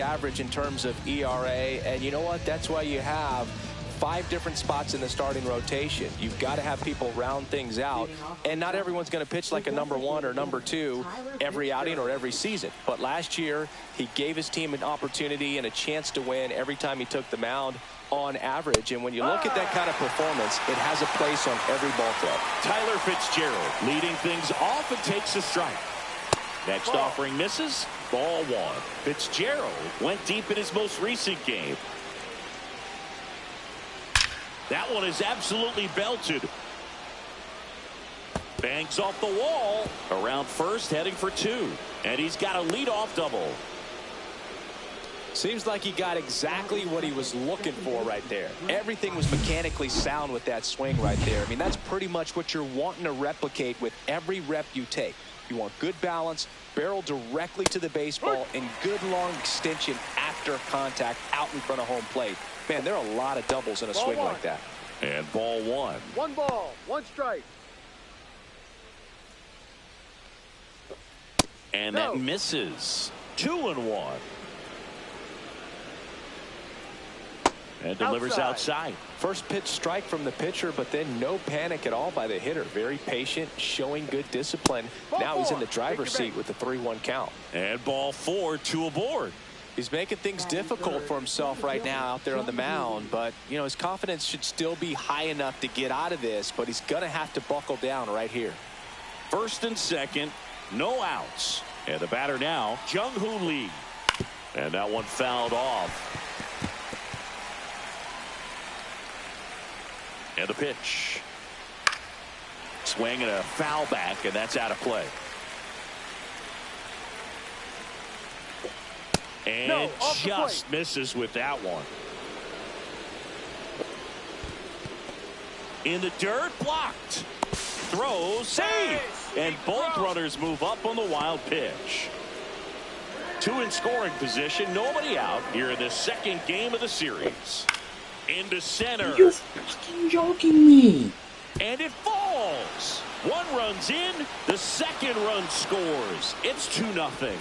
average in terms of ERA, and you know what? That's why you have 5 different spots in the starting rotation. You've got to have people round things out, and not everyone's going to pitch like a number 1 or number 2 every outing or every season. But last year, he gave his team an opportunity and a chance to win every time he took the mound on average. And when you look at that kind of performance, it has a place on every ball club. Tyler Fitzgerald leading things off and takes a strike. Next offering misses. Ball 1. Fitzgerald went deep in his most recent game. That one is absolutely belted. Bangs off the wall. Around first, heading for 2. And he's got a leadoff double. Seems like he got exactly what he was looking for right there. Everything was mechanically sound with that swing right there. I mean, that's pretty much what you're wanting to replicate with every rep you take. You want good balance, barrel directly to the baseball, and good long extension after contact out in front of home plate. Man, there are a lot of doubles in a swing like that. And ball 1. 1 ball, 1 strike. And that misses. 2-1. And delivers outside. First pitch strike from the pitcher, but then no panic at all by the hitter. Very patient, showing good discipline. Now he's in the driver's seat with the 3-1 count. And ball 4, 2 aboard. He's making things difficult for himself right now out there on the mound, but you know, his confidence should still be high enough to get out of this, but he's going to have to buckle down right here. First and second, no outs. And the batter now, Jung-Hoo Lee. And that one fouled off. And the pitch. Swing and a foul back, and that's out of play. And just misses with that one. In the dirt, blocked. Throw, save. And both runners move up on the wild pitch. 2 in scoring position, nobody out here in the second game of the series. Into center. You're fucking joking me. And it falls. 1 runs in. The second run scores. It's 2-0.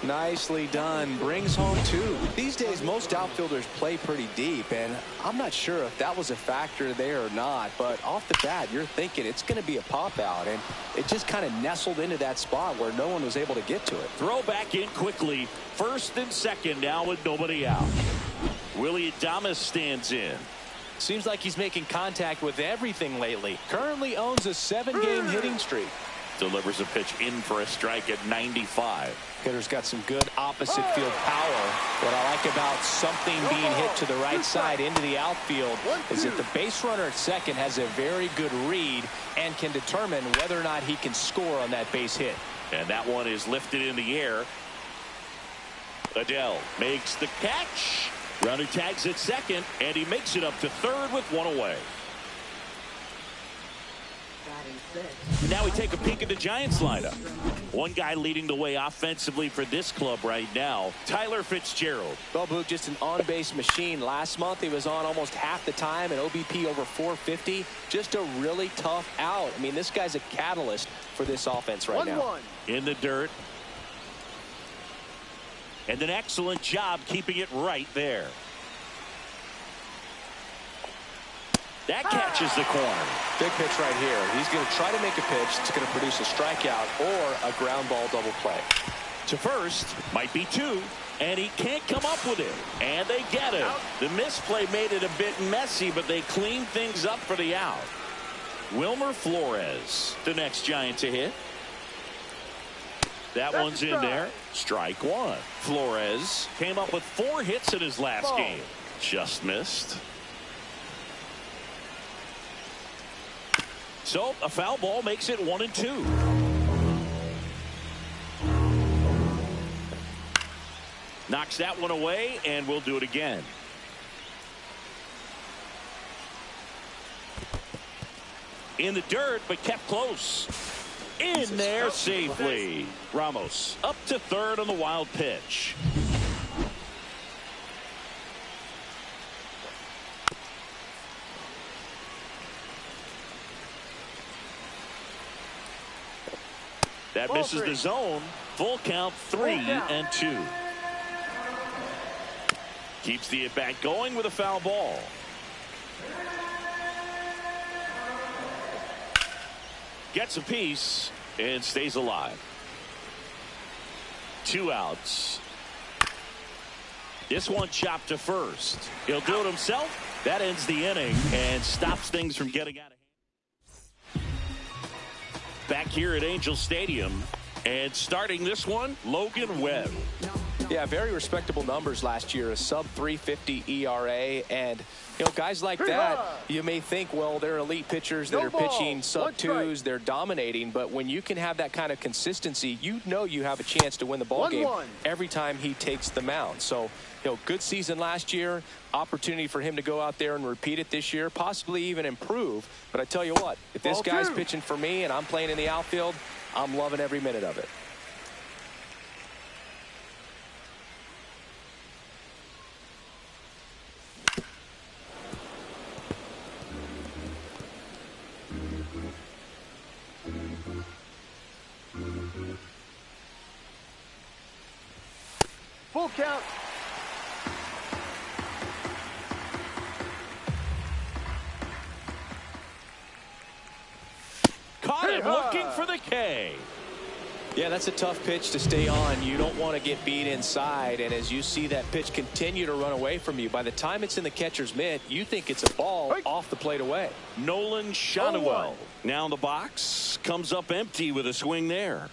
Nicely done. Brings home 2. These days, most outfielders play pretty deep, and I'm not sure if that was a factor there or not, but off the bat, you're thinking it's going to be a pop out, and it just kind of nestled into that spot where no one was able to get to it. Throw back in quickly. First and second now with nobody out. Willie Adames stands in. Seems like he's making contact with everything lately. Currently owns a 7-game hitting streak. Delivers a pitch in for a strike at 95. Hitter's got some good opposite field power. What I like about something being hit to the right side into the outfield is that the base runner at second has a very good read and can determine whether or not he can score on that base hit. And that one is lifted in the air. Adele makes the catch. Runner tags at second, and he makes it up to third with 1 away. Now we take a peek at the Giants lineup. One guy leading the way offensively for this club right now, Tyler Fitzgerald. Well, Boog, just an on-base machine. Last month he was on almost half the time, an OBP over 450. Just a really tough out. I mean, this guy's a catalyst for this offense right now. In the dirt. And an excellent job keeping it right there. That catches the corner. Big pitch right here. He's going to try to make a pitch that's going to produce a strikeout or a ground ball double play. To first, might be 2, and he can't come up with it. And they get it. The misplay made it a bit messy, but they cleaned things up for the out. Wilmer Flores, the next Giant to hit. That one's in there. Strike 1. Flores came up with 4 hits in his last game. Just missed. So a foul ball makes it 1-2. Knocks that one away, and we'll do it again. In the dirt, but kept close. In there safely. Ramos up to third on the wild pitch. That misses the zone. Full count, 3-2. Keeps the at-bat going with a foul ball. Gets a piece and stays alive. 2 outs. This one chopped to first. He'll do it himself. That ends the inning and stops things from getting out of hand. Back here at Angel Stadium, and starting this one, Logan Webb. Yeah, very respectable numbers last year, a sub 3.50 ERA, and guys like that, you may think, well, they're elite pitchers that are pitching sub 2s, they're dominating, but when you can have that kind of consistency, you have a chance to win the ball game every time he takes the mound. So, good season last year, opportunity for him to go out there and repeat it this year, possibly even improve. But I tell you what, if this guy's pitching for me and I'm playing in the outfield, I'm loving every minute of it. Full count. Caught him looking for the K. Yeah, that's a tough pitch to stay on. You don't want to get beat inside, and as you see that pitch continue to run away from you, by the time it's in the catcher's mitt, you think it's a ball off the plate away. Nolan Shonewell now in the box, comes up empty with a swing there.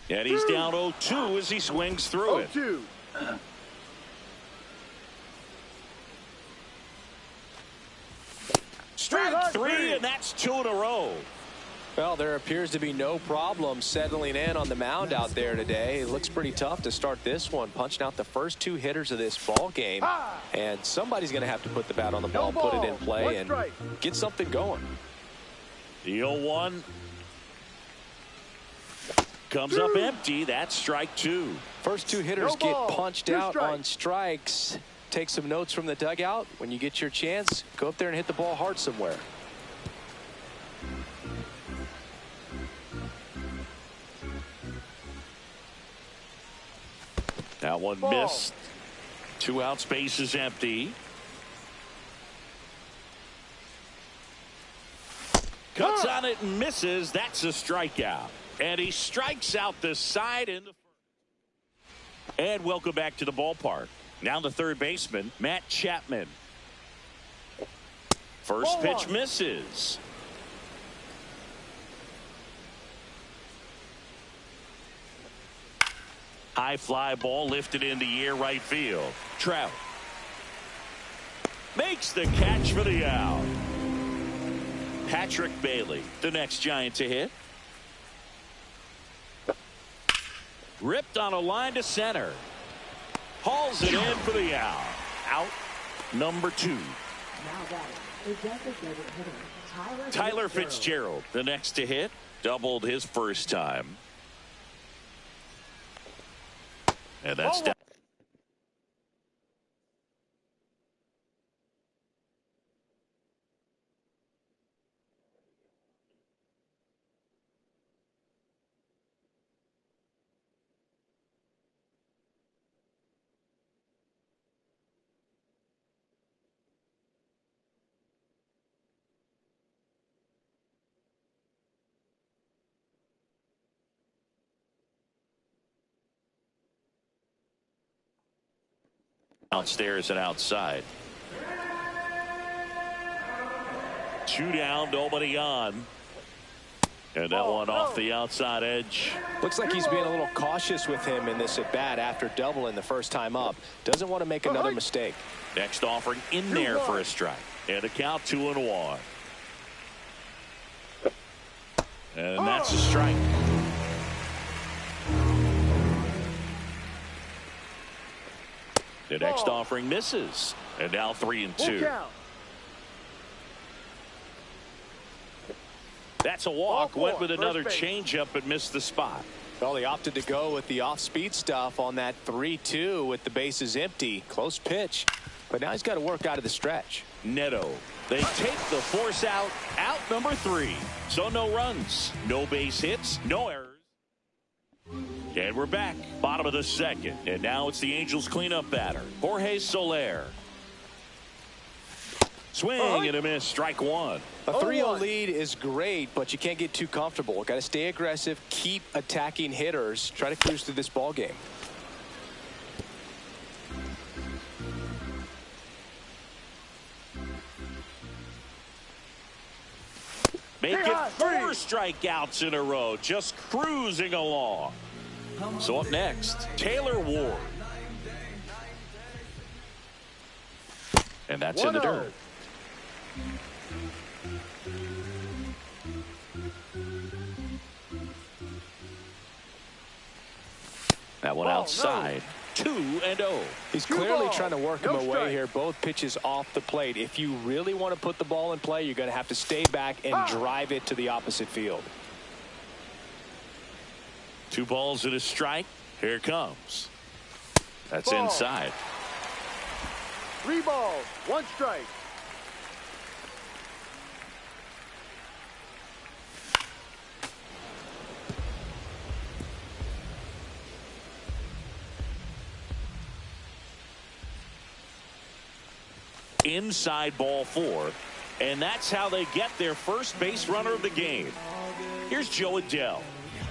And he's down 0-2 as he swings through it. 0-2. Strike 3, and that's 2 in a row. Well, there appears to be no problem settling in on the mound out there today. It looks pretty tough to start this one, punching out the first 2 hitters of this ball game. And somebody's going to have to put the bat on the ball, put it in play, and get something going. The 0-1 comes up empty. That's strike 2. First 2 hitters get punched out on strikes. Take some notes from the dugout. When you get your chance, go up there and hit the ball hard somewhere. That one missed. 2 out, space is empty. Cuts on it and misses. That's a strikeout. And he strikes out the side in the first. And welcome back to the ballpark. Now the third baseman, Matt Chapman. First pitch misses. High fly ball lifted in the air, right field. Trout makes the catch for the out. Patrick Bailey, the next Giant to hit. Ripped on a line to center. Hauls it in for the out. Out number 2. Tyler Fitzgerald, the next to hit. Doubled his first time. And that's down. Downstairs and outside. 2 down, nobody on. And that one off the outside edge. Looks like he's being a little cautious with him in this at bat after doubling the first time up. Doesn't want to make another mistake. Next offering in there for a strike. And a count 2-1. And that's a strike. The next offering misses. And now 3-2. That's a walk. Went with another changeup but missed the spot. Well, he opted to go with the off-speed stuff on that 3-2 with the bases empty. Close pitch. But now he's got to work out of the stretch. Neto. They take the force out. Out number 3. So no runs, no base hits, no errors. And we're back. Bottom of the second. And now it's the Angels cleanup batter, Jorge Soler. Swing and a miss. Strike one. A 3-0 lead is great, but you can't get too comfortable. Got to stay aggressive, keep attacking hitters, try to cruise through this ball game. Make it 4 strikeouts in a row, just cruising along. So up next, Taylor Ward. And that's in the dirt. That one outside. 2-0. He's clearly trying to work him away here. Both pitches off the plate. If you really want to put the ball in play, you're going to have to stay back and drive it to the opposite field. 2 balls and a strike. Here it comes. That's inside. 3 balls, 1 strike. Inside ball 4, and that's how they get their first base runner of the game. Here's Joe Adell.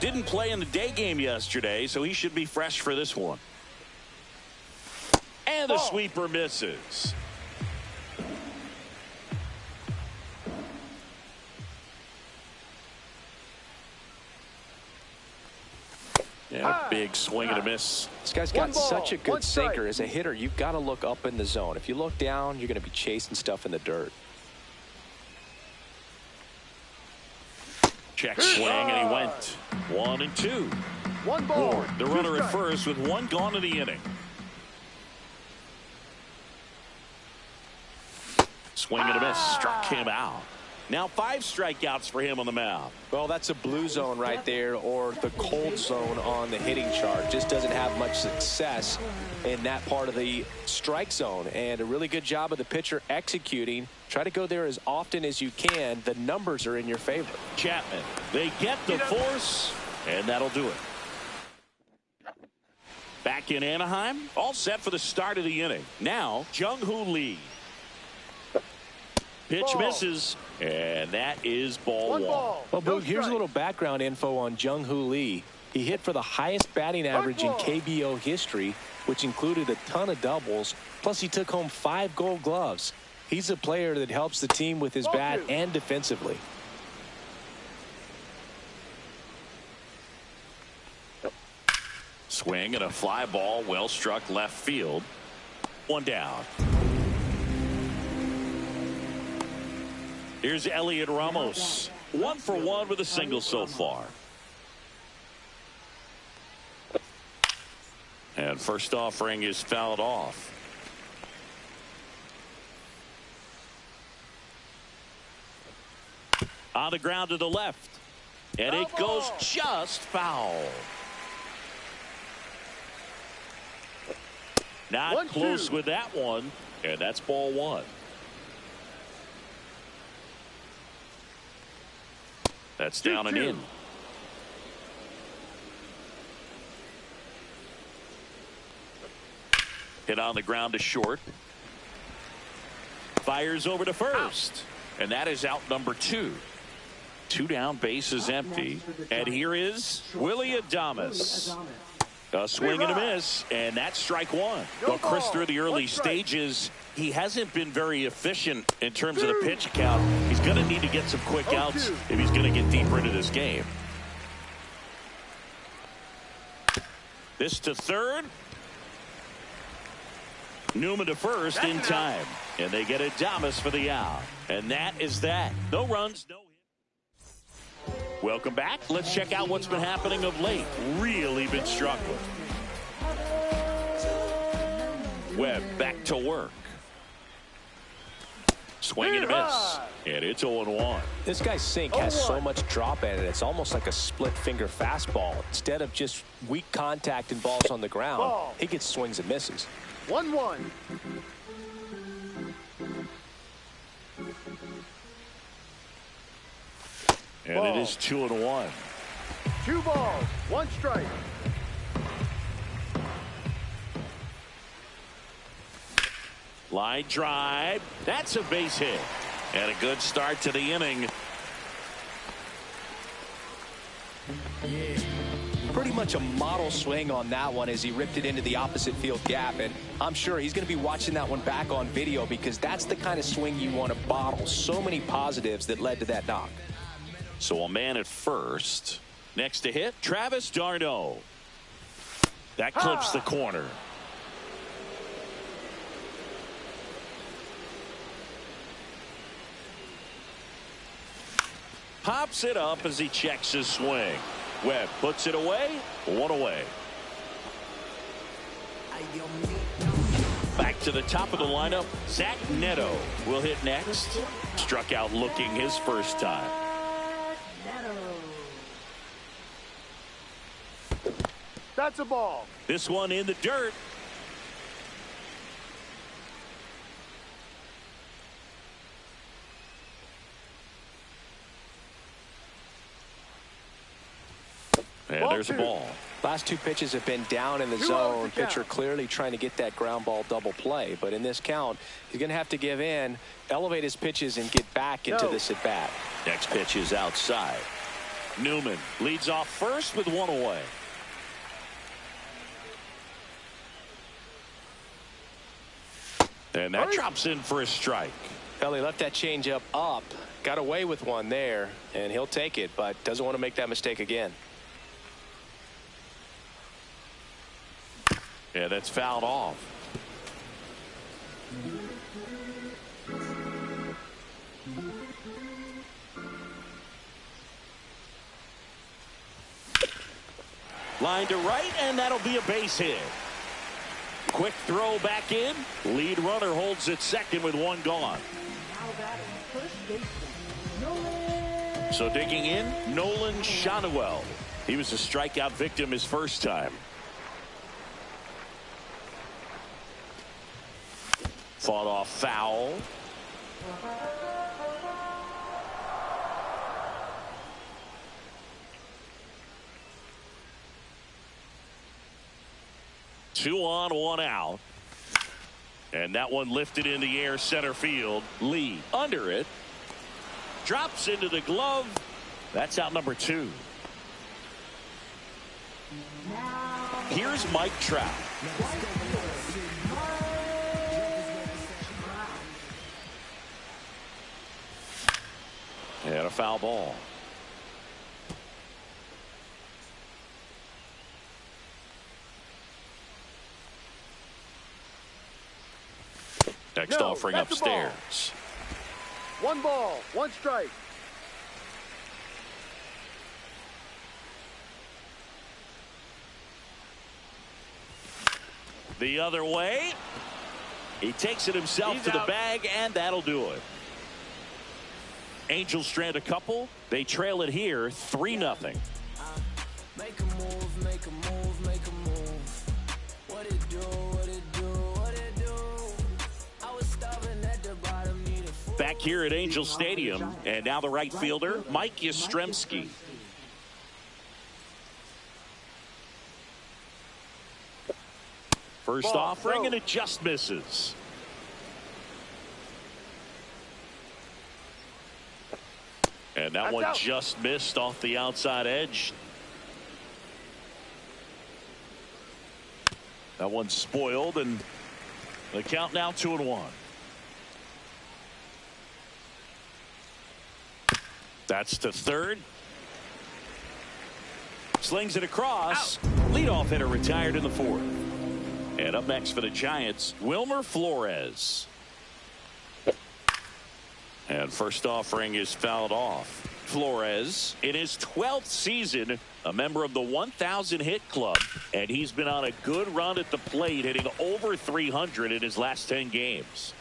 Didn't play in the day game yesterday, so he should be fresh for this one. And the sweeper misses. Yeah, big swing and a miss. This guy's got such a good sinker. As a hitter, you've got to look up in the zone. If you look down, you're going to be chasing stuff in the dirt. Check swing, and he went 1 and 2. 1 ball. Ward, the runner at first with 1 gone in the inning. Swing and a miss, struck him out. Now 5 strikeouts for him on the mound. Well, that's a blue zone right there, or the cold zone on the hitting chart. Just doesn't have much success in that part of the strike zone. And a really good job of the pitcher executing. Try to go there as often as you can. The numbers are in your favor. Chapman, they get the force, and that'll do it. Back in Anaheim, all set for the start of the inning. Now, Jung-Hoo Lee. Pitch misses, and that is ball 1. Well, Boog, here's a little background info on Jung-Hoo Lee. He hit for the highest batting average in KBO history, which included a ton of doubles. Plus, he took home 5 gold gloves. He's a player that helps the team with his bat and defensively. Swing and a fly ball, well struck left field. 1 down. Here's Elliot Ramos. 1 for 1 with a single so far. And first offering is fouled off. On the ground to the left. And it goes just foul. Not close with that one. And that's ball 1. That's down and in. Hit on the ground to short. Fires over to first. And that is out number 2. 2 down, base is empty. And here is Willie Adames. A swing and a miss, and that's strike 1. Well, Chris, through the early stages, he hasn't been very efficient in terms of the pitch count. He's going to need to get some quick outs if he's going to get deeper into this game. This to third. Newman to first in time. And they get Adames for the out. And that is that. No runs, no hits. Welcome back. Let's check out what's been happening of late. Really been struggling. Webb back to work. Swing and a miss. And it's 0-1. This guy's sink has so much drop in it. It's almost like a split finger fastball. Instead of just weak contact and balls on the ground, he gets swings and misses. 1-1. And it is 2-1. 2 balls, 1 strike. Line drive. That's a base hit. And a good start to the inning. Pretty much a model swing on that one as he ripped it into the opposite field gap. And I'm sure he's going to be watching that one back on video because that's the kind of swing you want to bottle. So many positives that led to that knock. So a man at first. Next to hit, Travis d'Arnaud. That clips the corner. Pops it up as he checks his swing. Webb puts it away. One away. Back to the top of the lineup. Zach Neto will hit next. Struck out looking his first time. That's a ball. This one in the dirt. And there's a ball. Last two pitches have been down in the zone. Pitcher clearly trying to get that ground ball double play. But in this count, he's going to have to give in, elevate his pitches, and get back into this at bat. Next pitch is outside. Newman leads off first with one away. And that drops in for a strike. Well, he left that changeup up, got away with one there, and he'll take it, but doesn't want to make that mistake again. Yeah, that's fouled off. Line to right, and that'll be a base hit. Quick throw back in. Lead runner holds at second with one gone. So digging in, Nolan Shanuel. He was a strikeout victim his first time. Fought off foul. Two on, one out. And that one lifted in the air center field. Lee under it. Drops into the glove. That's out number two. Here's Mike Trout. And a foul ball. Next offering upstairs. One ball, one strike. The other way. He takes it himself to the bag, and that'll do it. Angels strand a couple. They trail it here 3-0. Make a move, make a move, make a move. What it do, what it do, what it do. I was starving at the bottom, need a fool. Back here at Angel Stadium, and now the right fielder, Mike Yastrzemski. First offering, and it just misses. And that one just missed off the outside edge. That one's spoiled, and the count now 2-1. That's to third. Slings it across. Leadoff hitter retired in the fourth. And up next for the Giants, Wilmer Flores. And first offering is fouled off. Flores, in his 12th season, a member of the 1,000 hit club, and he's been on a good run at the plate, hitting over 300 in his last 10 games.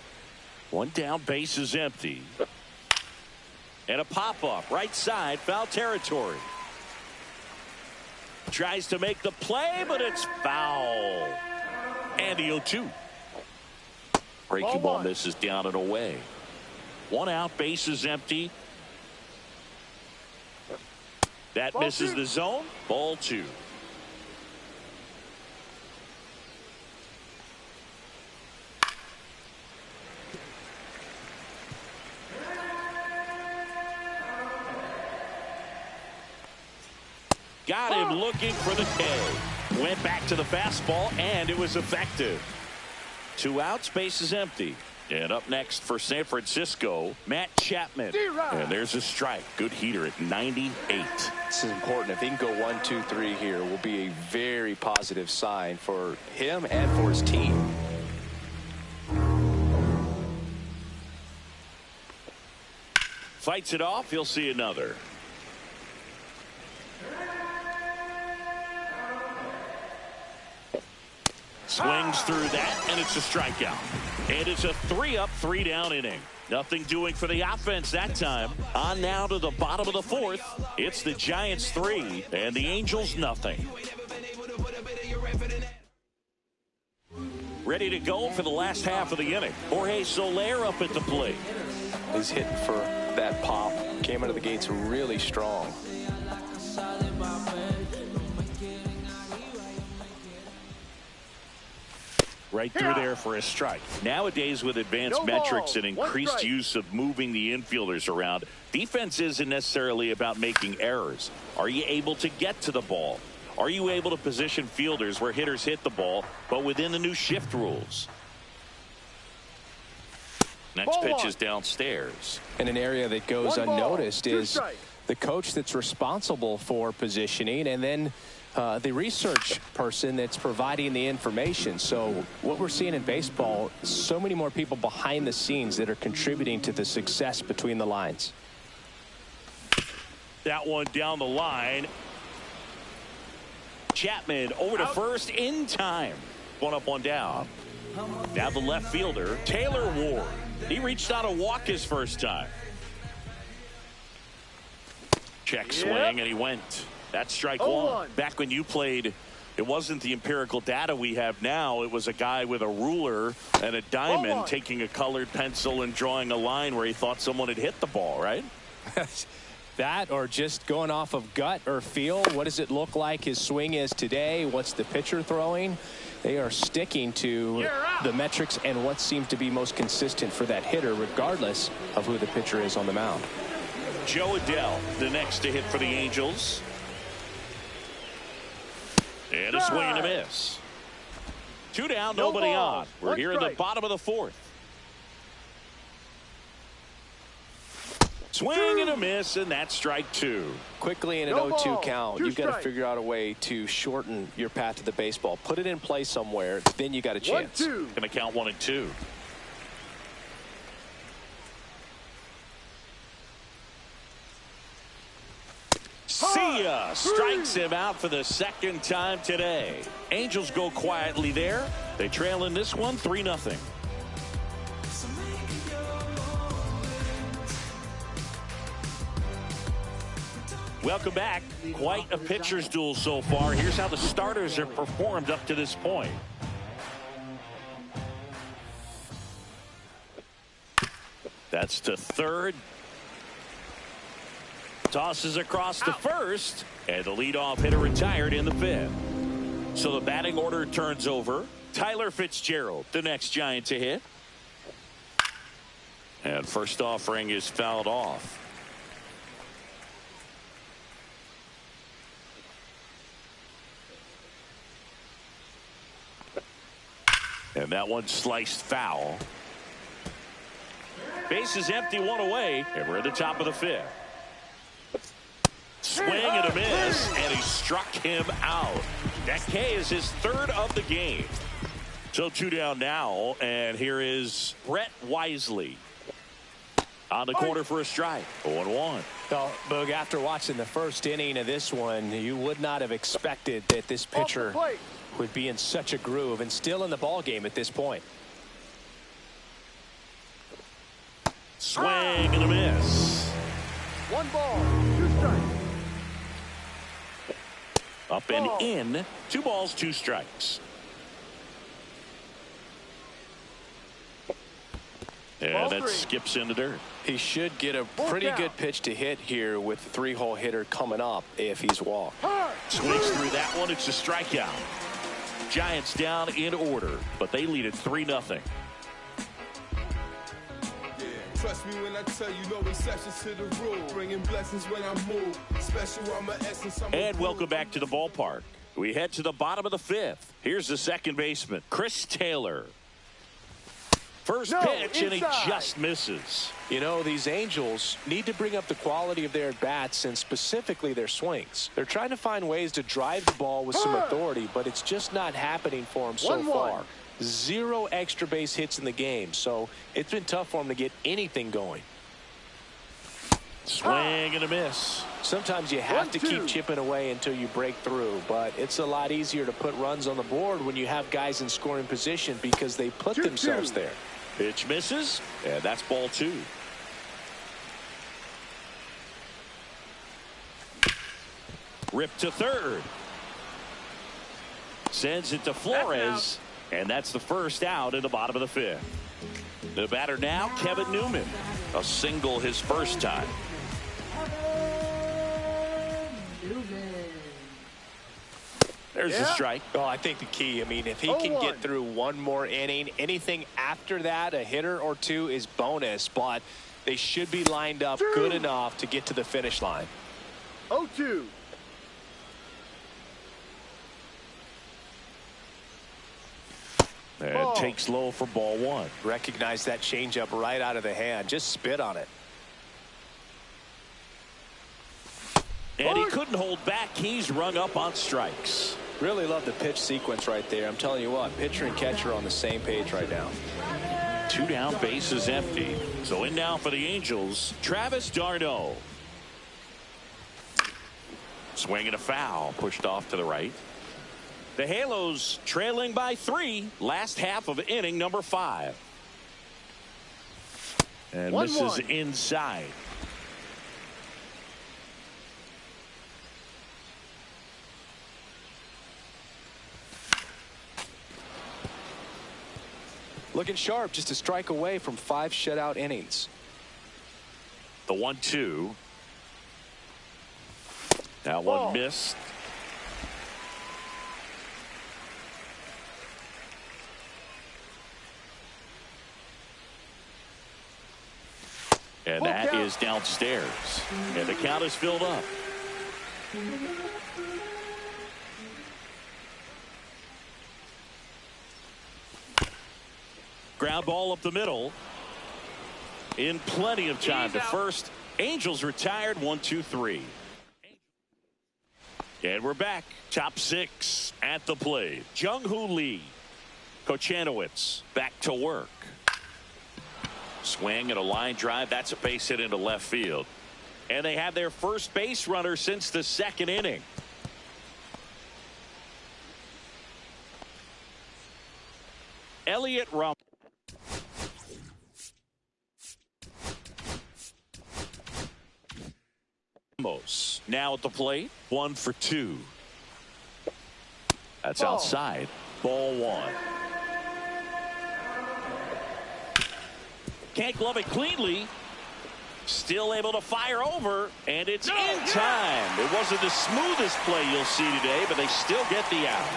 One down, base is empty. And a pop-up, right side, foul territory. Tries to make the play, but it's foul. And the 0-2. Breaking ball misses down and away. One out, base is empty. That misses the zone. Ball 2. Got him looking for the K. Went back to the fastball, and it was effective. 2 outs, base is empty. And up next for San Francisco, Matt Chapman. And there's a strike. Good heater at 98. This is important. If he can go 1, 2, 3 here, will be a very positive sign for him and for his team. Fights it off. He'll see another. Swings through that, and it's a strikeout. And it's a 3-up, 3-down inning. Nothing doing for the offense that time. On now to the bottom of the 4th. It's the Giants 3 and the Angels nothing. Ready to go for the last half of the inning. Jorge Soler up at the plate. He's hitting for that pop. Came out of the gates really strong. Right through there for a strike. Nowadays, with advanced metrics and increased use of moving the infielders around, defense isn't necessarily about making errors. Are you able to get to the ball? Are you able to position fielders where hitters hit the ball, but within the new shift rules? Next pitch is downstairs. And an area that goes unnoticed is the coach that's responsible for positioning, and then the research person that's providing the information. So what we're seeing in baseball, so many more people behind the scenes that are contributing to the success between the lines. That one down the line. Chapman over to first in time. 1 up, 1 down. Now the left fielder, Taylor Ward. He reached out a walk his first time. Check swing, and he went. That's strike 1. Back when you played, it wasn't the empirical data we have now. It was a guy with a ruler and a diamond taking a colored pencil and drawing a line where he thought someone had hit the ball, right? That, or just going off of gut or feel. What does it look like his swing is today? What's the pitcher throwing? They are sticking to the metrics and what seems to be most consistent for that hitter, regardless of who the pitcher is on the mound. Joe Adell, the next to hit for the Angels. And a swing and a miss. 2 down, nobody on. We're here in the bottom of the 4th. Swing and a miss, and that's strike 2. Quickly in an 0-2 count, you've got to figure out a way to shorten your path to the baseball. Put it in play somewhere, then you got a chance. Going to count 1 and 2. See ya. Strikes him out for the 2nd time today. Angels go quietly there. They trail in this one 3-0. Welcome back. Quite a pitcher's duel so far. Here's how the starters have performed up to this point. That's to third. Tosses across to first, and the leadoff hitter retired in the 5th. So the batting order turns over. Tyler Fitzgerald, the next Giant to hit. And first offering is fouled off. And that one sliced foul. Base is empty, 1 away, and we're at the top of the 5th. Swing and a miss, and he struck him out. That K is his 3rd of the game. So 2 down now, and here is Brett Wisely on the corner for a strike. 0-1. Well, Boog, after watching the first inning of this one, you would not have expected that this pitcher would be in such a groove and still in the ball game at this point. Swing and a miss. 1 ball, 2 strikes. Up and in. 2 balls, 2 strikes. And that skips in the dirt. He should get a pretty good pitch to hit here with the 3-hole hitter coming up if he's walked. Swings through that one. It's a strikeout. Giants down in order, but they lead at 3-0. Trust me when I tell you, no exceptions to the rule. Bringing blessings when I move. Special, I'm an essence. And welcome back to the ballpark. We head to the bottom of the fifth. Here's the second baseman, Chris Taylor. First pitch, and he just misses. You know, these Angels need to bring up the quality of their at-bats and specifically their swings. They're trying to find ways to drive the ball with some authority, but it's just not happening for them so far. 0 extra base hits in the game, so it's been tough for them to get anything going. Swing and a miss. Sometimes you have to keep chipping away until you break through, but it's a lot easier to put runs on the board when you have guys in scoring position because they put themselves there. Pitch misses, and that's ball 2. Rip to third. Sends it to Flores, and that's the first out in the bottom of the fifth. The batter now, Kevin Newman. A single his first time. There's the strike. Oh, I think the key, I mean, if he can get through one more inning, anything after that, a hitter or two is bonus, but they should be lined up good enough to get to the finish line. 0-2. And takes low for ball 1. Recognize that changeup right out of the hand. Just spit on it. And he couldn't hold back. He's rung up on strikes. Really love the pitch sequence right there. I'm telling you what, pitcher and catcher are on the same page right now. 2 down, bases empty. So in now for the Angels, Travis d'Arnaud. Swing and a foul, pushed off to the right. The Halos trailing by 3, last half of inning number 5. And misses inside. Looking sharp, just a strike away from 5 shutout innings. The 1-2. Now one missed. And that is downstairs. And the count is filled up. Ground ball up the middle. In plenty of time to first. Angels retired 1-2-3. And we're back. Top 6 at the plate. Jung-Hoo Lee. Kochanowicz back to work. Swing and a line drive. That's a base hit into left field. And they have their first base runner since the 2nd inning. Elliott Ramos. Now at the plate. 1 for 2. That's outside. Ball 1. Can't glove it cleanly. Still able to fire over, and it's in time. It wasn't the smoothest play you'll see today, but they still get the out.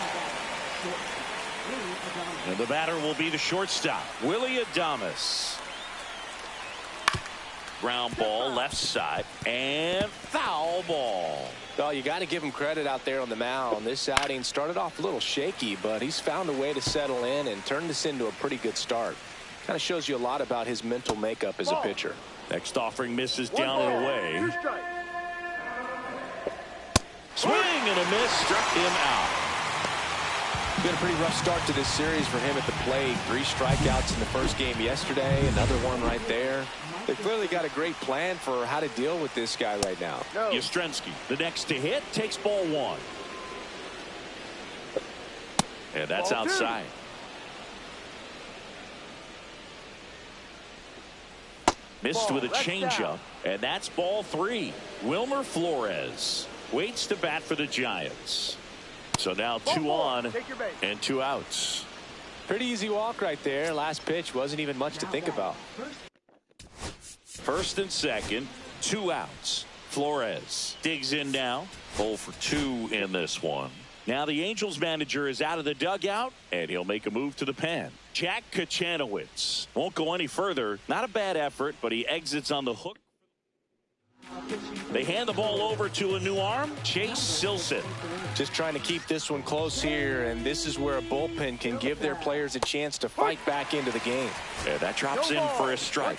And the batter will be the shortstop, Willie Adames. Ground ball left side, and foul ball. Well, you got to give him credit out there on the mound. This outing started off a little shaky, but he's found a way to settle in and turn this into a pretty good start. Kind of shows you a lot about his mental makeup as a pitcher. Next offering misses down and away. Swing and a miss, struck him out. Been a pretty rough start to this series for him at the plate. 3 strikeouts in the first game yesterday, another one right there. They've clearly got a great plan for how to deal with this guy right now. Yastrzemski, the next to hit, takes ball 1. And that's outside. Missed with a changeup, and that's ball 3. Wilmer Flores waits to bat for the Giants. So now 2 on and 2 outs. Pretty easy walk right there. Last pitch wasn't even much to think about. First and second, 2 outs. Flores digs in now. 0 for 2 in this one. Now the Angels manager is out of the dugout, and he'll make a move to the pen. Jack Kachanowicz won't go any further. Not a bad effort, but he exits on the hook. They hand the ball over to a new arm, Chase Silson. Just trying to keep this one close here, and this is where a bullpen can give their players a chance to fight back into the game. Yeah, that drops in for a strike.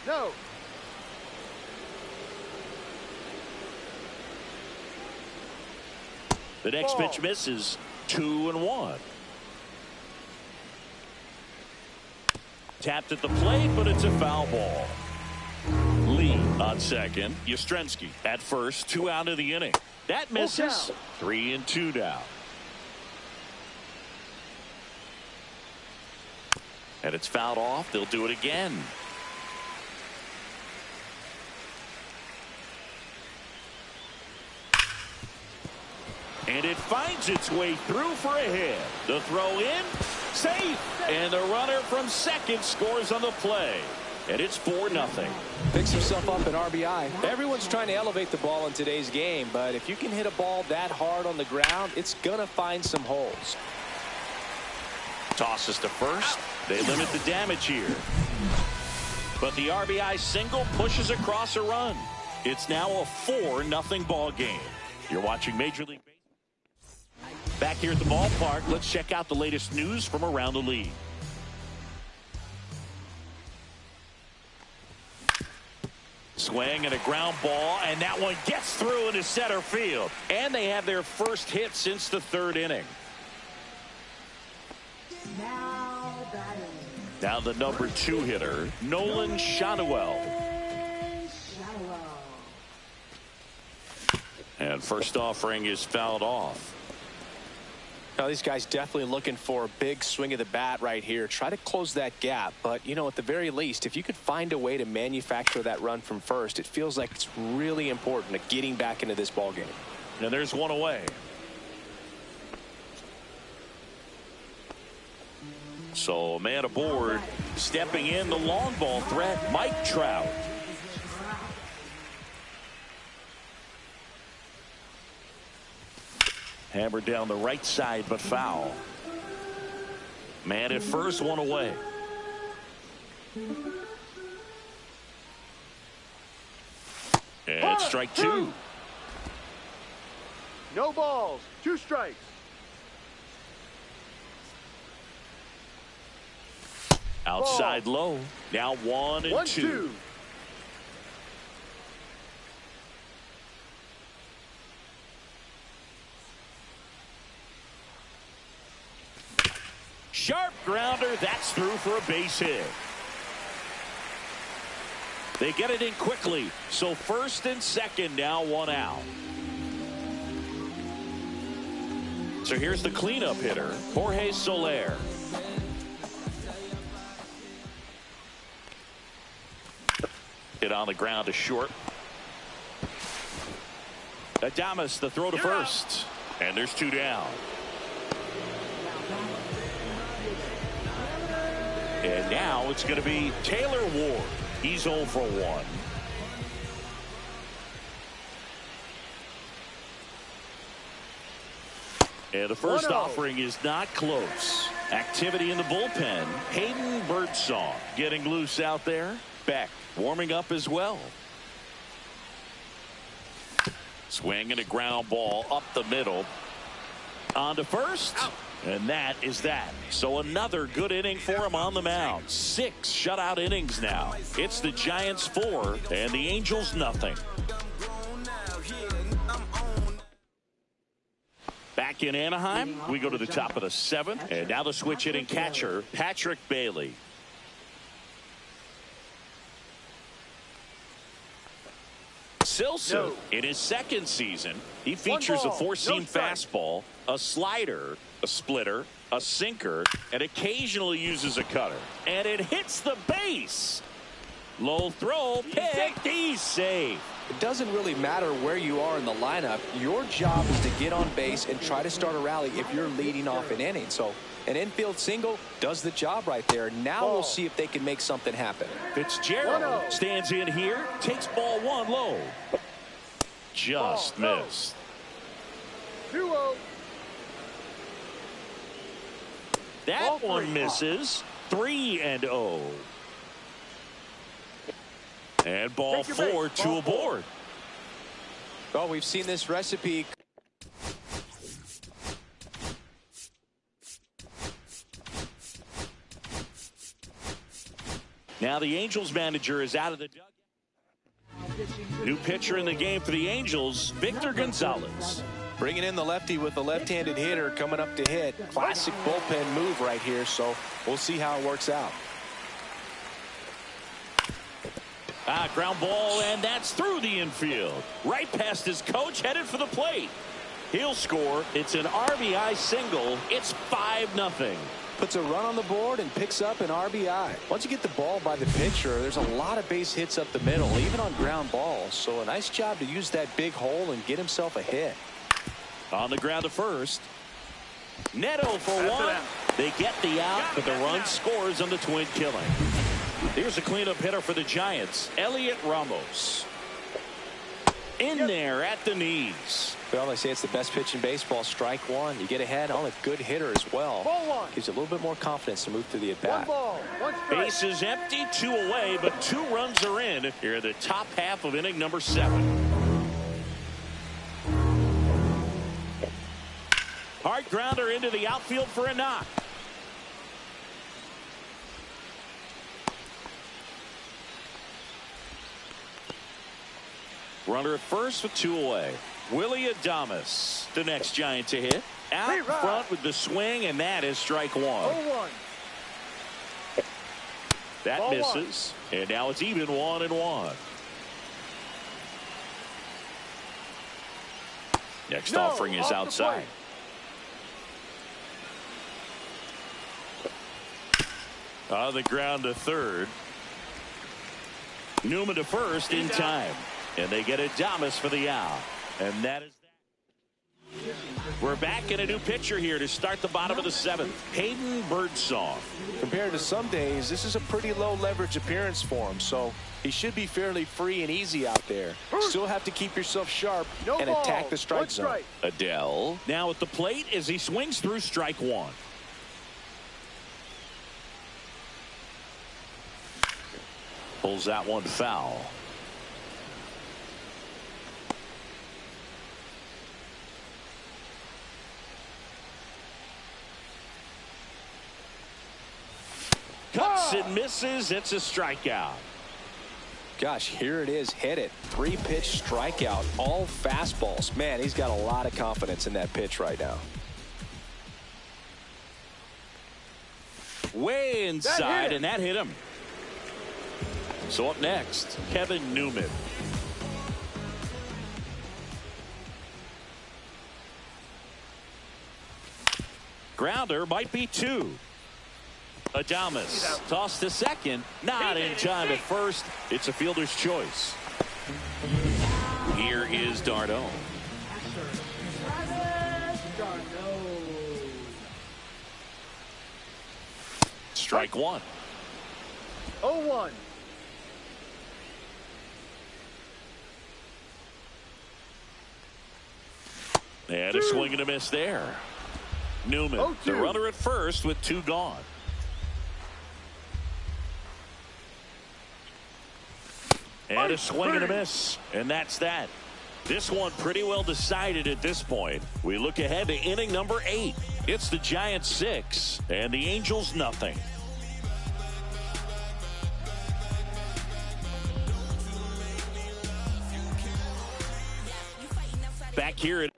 No. The next pitch misses. 2-1. Tapped at the plate, but it's a foul ball. Lee on second. Yastrzemski at first. 2 out of the inning. That misses. 3-2 now. And it's fouled off. They'll do it again. And it finds its way through for a hit. The throw in, safe. And the runner from second scores on the play. And it's 4-0. Picks himself up an RBI. Everyone's trying to elevate the ball in today's game, but if you can hit a ball that hard on the ground, it's going to find some holes. Tosses to first. They limit the damage here. But the RBI single pushes across a run. It's now a 4-0 ball game. You're watching Major League Baseball. Back here at the ballpark, let's check out the latest news from around the league. Swing and a ground ball, and that one gets through into center field. And they have their first hit since the 3rd inning. Now the number 2 hitter, Nolan Schanuel. And first offering is fouled off. Now these guys definitely looking for a big swing of the bat right here. Try to close that gap, but you know, at the very least, if you could find a way to manufacture that run from first, it feels like it's really important to getting back into this ball game. And there's one away. So a man aboard, stepping in the long ball threat, Mike Trout. Hammered down the right side, but foul. Man at first, one away. And strike 2. No balls. 2 strikes. Outside low. Now 1-2. Sharp grounder. That's through for a base hit. They get it in quickly. So first and second, now 1 out. So here's the cleanup hitter, Jorge Soler. Hit on the ground to short. Adames, the throw to first. And there's 2 down. And now it's going to be Taylor Ward. He's 0 for 1. And the first offering is not close. Activity in the bullpen. Hayden Birdsong getting loose out there. Beck warming up as well. Swing and a ground ball up the middle. On to first. And that is that. So another good inning for him on the mound. 6 shutout innings now. It's the Giants 4 and the Angels nothing. Back in Anaheim, we go to the top of the 7th. And now the switch hitting catcher, Patrick Bailey. Silson, in his 2nd season, he features a 4-seam fastball, a slider, a splitter, a sinker, and occasionally uses a cutter. And it hits the base. Low throw, picked, he's safe. It doesn't really matter where you are in the lineup. Your job is to get on base and try to start a rally if you're leading off an inning. So an infield single does the job right there. Now we'll see if they can make something happen. Fitzgerald stands in here, takes ball 1 low. just missed. 2-0. That one misses. 3-0. And ball 4, 2 aboard. Well, we've seen this recipe. Now the Angels manager is out of the dugout. New pitcher in the game for the Angels, Victor Gonzalez. Bringing in the lefty with the left-handed hitter coming up to hit. Classic bullpen move right here, so we'll see how it works out. Ground ball, and that's through the infield. Right past his coach, headed for the plate. He'll score. It's an RBI single. It's 5-0. Puts a run on the board and picks up an RBI. Once you get the ball by the pitcher, there's a lot of base hits up the middle, even on ground balls. So a nice job to use that big hole and get himself a hit. On the ground to first. Neto for one. They get the out, but the run scores on the twin killing. Here's a cleanup hitter for the Giants, Elliot Ramos. In there at the knees. Well, they say it's the best pitch in baseball. Strike one. You get ahead on a good hitter as well. Gives you a little bit more confidence to move through the at-bat. 1 ball, 1 strike. Base is empty, 2 away, but 2 runs are in here in the top half of inning number 7. Hard grounder into the outfield for a knock. Runner at first with 2 away. Willie Adames, the next Giant to hit. Out front with the swing, and that is strike 1. 0-1. That Ball misses, and now it's even 1-1. Next offering is outside. On the ground to third. Newman to first in time. And they get Adames for the out. And that is that. We're back in a new pitcher here to start the bottom of the 7th. Hayden Birdsong. Compared to some days, this is a pretty low leverage appearance for him, so he should be fairly free and easy out there. Still have to keep yourself sharp and attack the strike zone. Adele now at the plate as he swings through strike 1. Pulls that one foul. Cuts and misses. It's a strikeout. Gosh, here it is. Hit it. 3-pitch strikeout. All fastballs. Man, he's got a lot of confidence in that pitch right now. Way inside, and that hit him. So up next, Kevin Newman. Grounder might be 2. Adames tossed to second, not in time at first. It's a fielder's choice. Here is Darno. Strike 1. 0-1. And a swing and a miss there. Newman, the runner at first with 2 gone. And a swing and a miss. And that's that. This one pretty well decided at this point. We look ahead to inning number 8. It's the Giants 6 and the Angels nothing. Back here at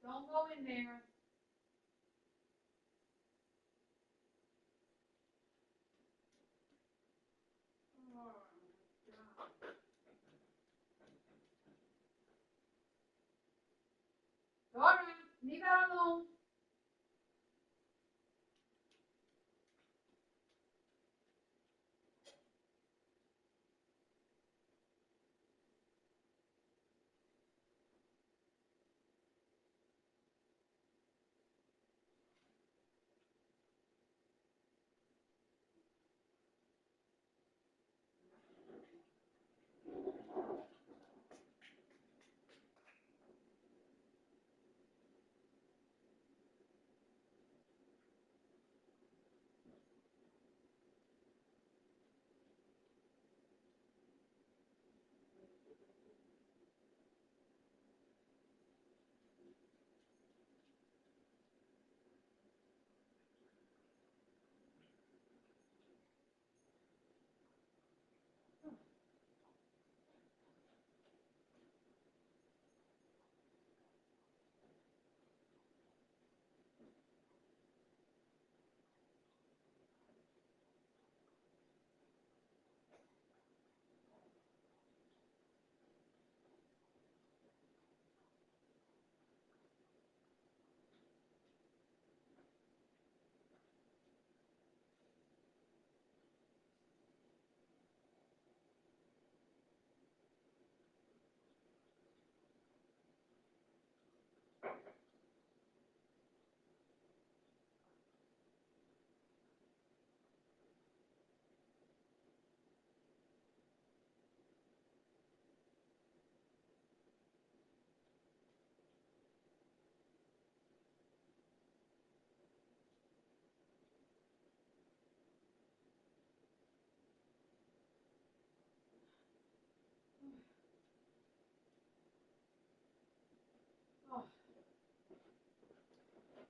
Don't go in there. Dora, leave her alone.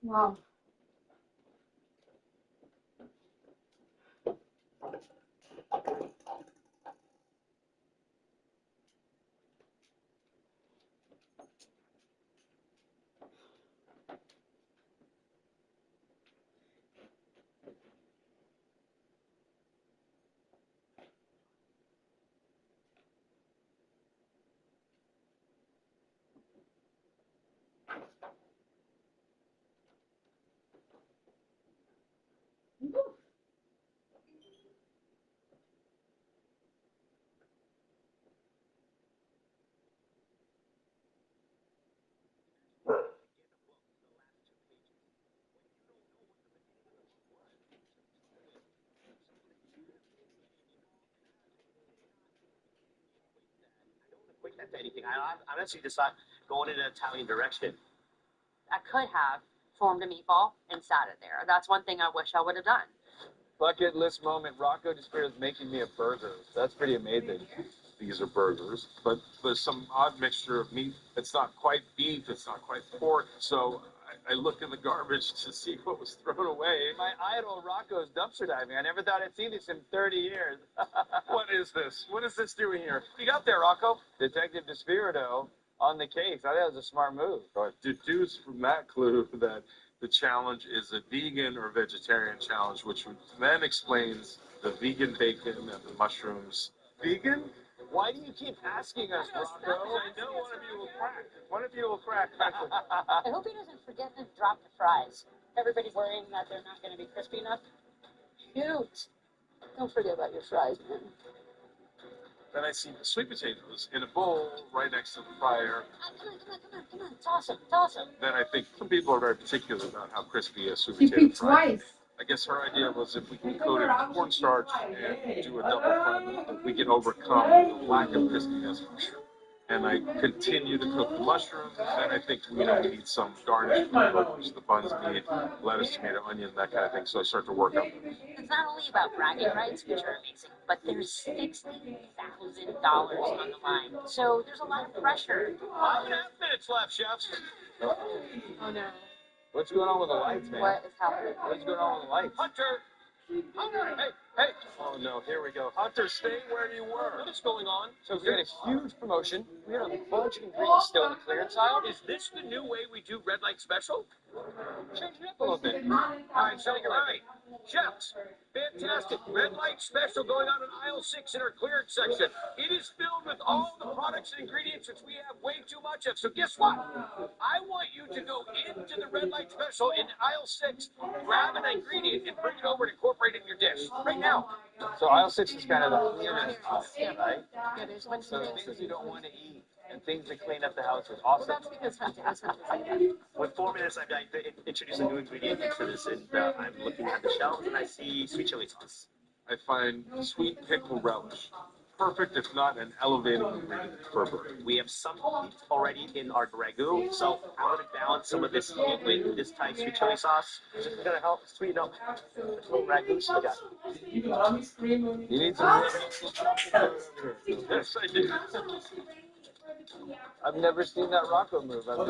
Wow. Equate that to anything. I honestly decided going in an Italian direction. I could have formed a meatball and sat it there. That's one thing I wish I would have done. Bucket list moment. Rocco DeSpiro is making me a burger. That's pretty amazing. These are burgers, but there's some odd mixture of meat. It's not quite beef. It's not quite pork. So I looked in the garbage to see what was thrown away. My idol, Rocco's dumpster diving. I never thought I'd see this in 30 years. What is this? What is this doing here? What you got there, Rocco? Detective DeSpirito on the case. I thought it was a smart move. Deduce from that clue that the challenge is a vegan or vegetarian challenge, which then explains the vegan bacon and the mushrooms. Vegan? Why do you keep asking us, Rocco? I know one of you will crack. One of you will crack. I hope he doesn't forget to drop the fries. Everybody's worrying that they're not going to be crispy enough. Shoot. Don't forget about your fries, man. Then I see the sweet potatoes in a bowl right next to the fire. Come on. Toss them. Then I think some people are very particular about how crispy a sweet She potato peeked fry. twice. I guess her idea was if we can coat it in cornstarch and do a double fry, we can overcome the lack of crispiness for sure. And I continue to cook the mushrooms, and I think we need some garnish for the burgers. The buns need lettuce, tomato, onion, that kind of thing. So I start to work up. It's not only about bragging rights, which are amazing, but there's $60,000 on the line. So there's a lot of pressure. 5.5 minutes left, chefs. Oh no. What's going on with the lights, man? What is happening? What's going on with the lights? Hunter! Hey, Hey! Oh no, here we go. Hunter, stay where you were. What is going on? So we had a huge promotion. We had a bunch of ingredients still in the clearance aisle. Is this the new way we do red light special? Change it up a little bit. All right, so you're right. Chefs, fantastic red light special going on in aisle 6 in our clearance section. It is filled with all the products and ingredients which we have way too much of. So guess what? I want you to go into the red light special in aisle 6, grab an ingredient, and bring it over and incorporate it in your dish right now. So aisle 6 is kind of the clearance aisle, right? Yeah, there's one So thing. things you don't want to eat and things that clean up the house is awesome. Well, that's because Hunter's like that. With 4 minutes, I've got to introduce a new ingredient for this, and I'm looking at the shelves, and I see sweet chili sauce. I find sweet pickle relish perfect, if not an elevating ingredient for a burger. We have some heat already in our ragu, so I'm going to balance some of this heat with this Thai sweet chili sauce. This is going to help sweeten up the little ragu we got. You need some. Yes, I do. I've never seen that Rocco move. I've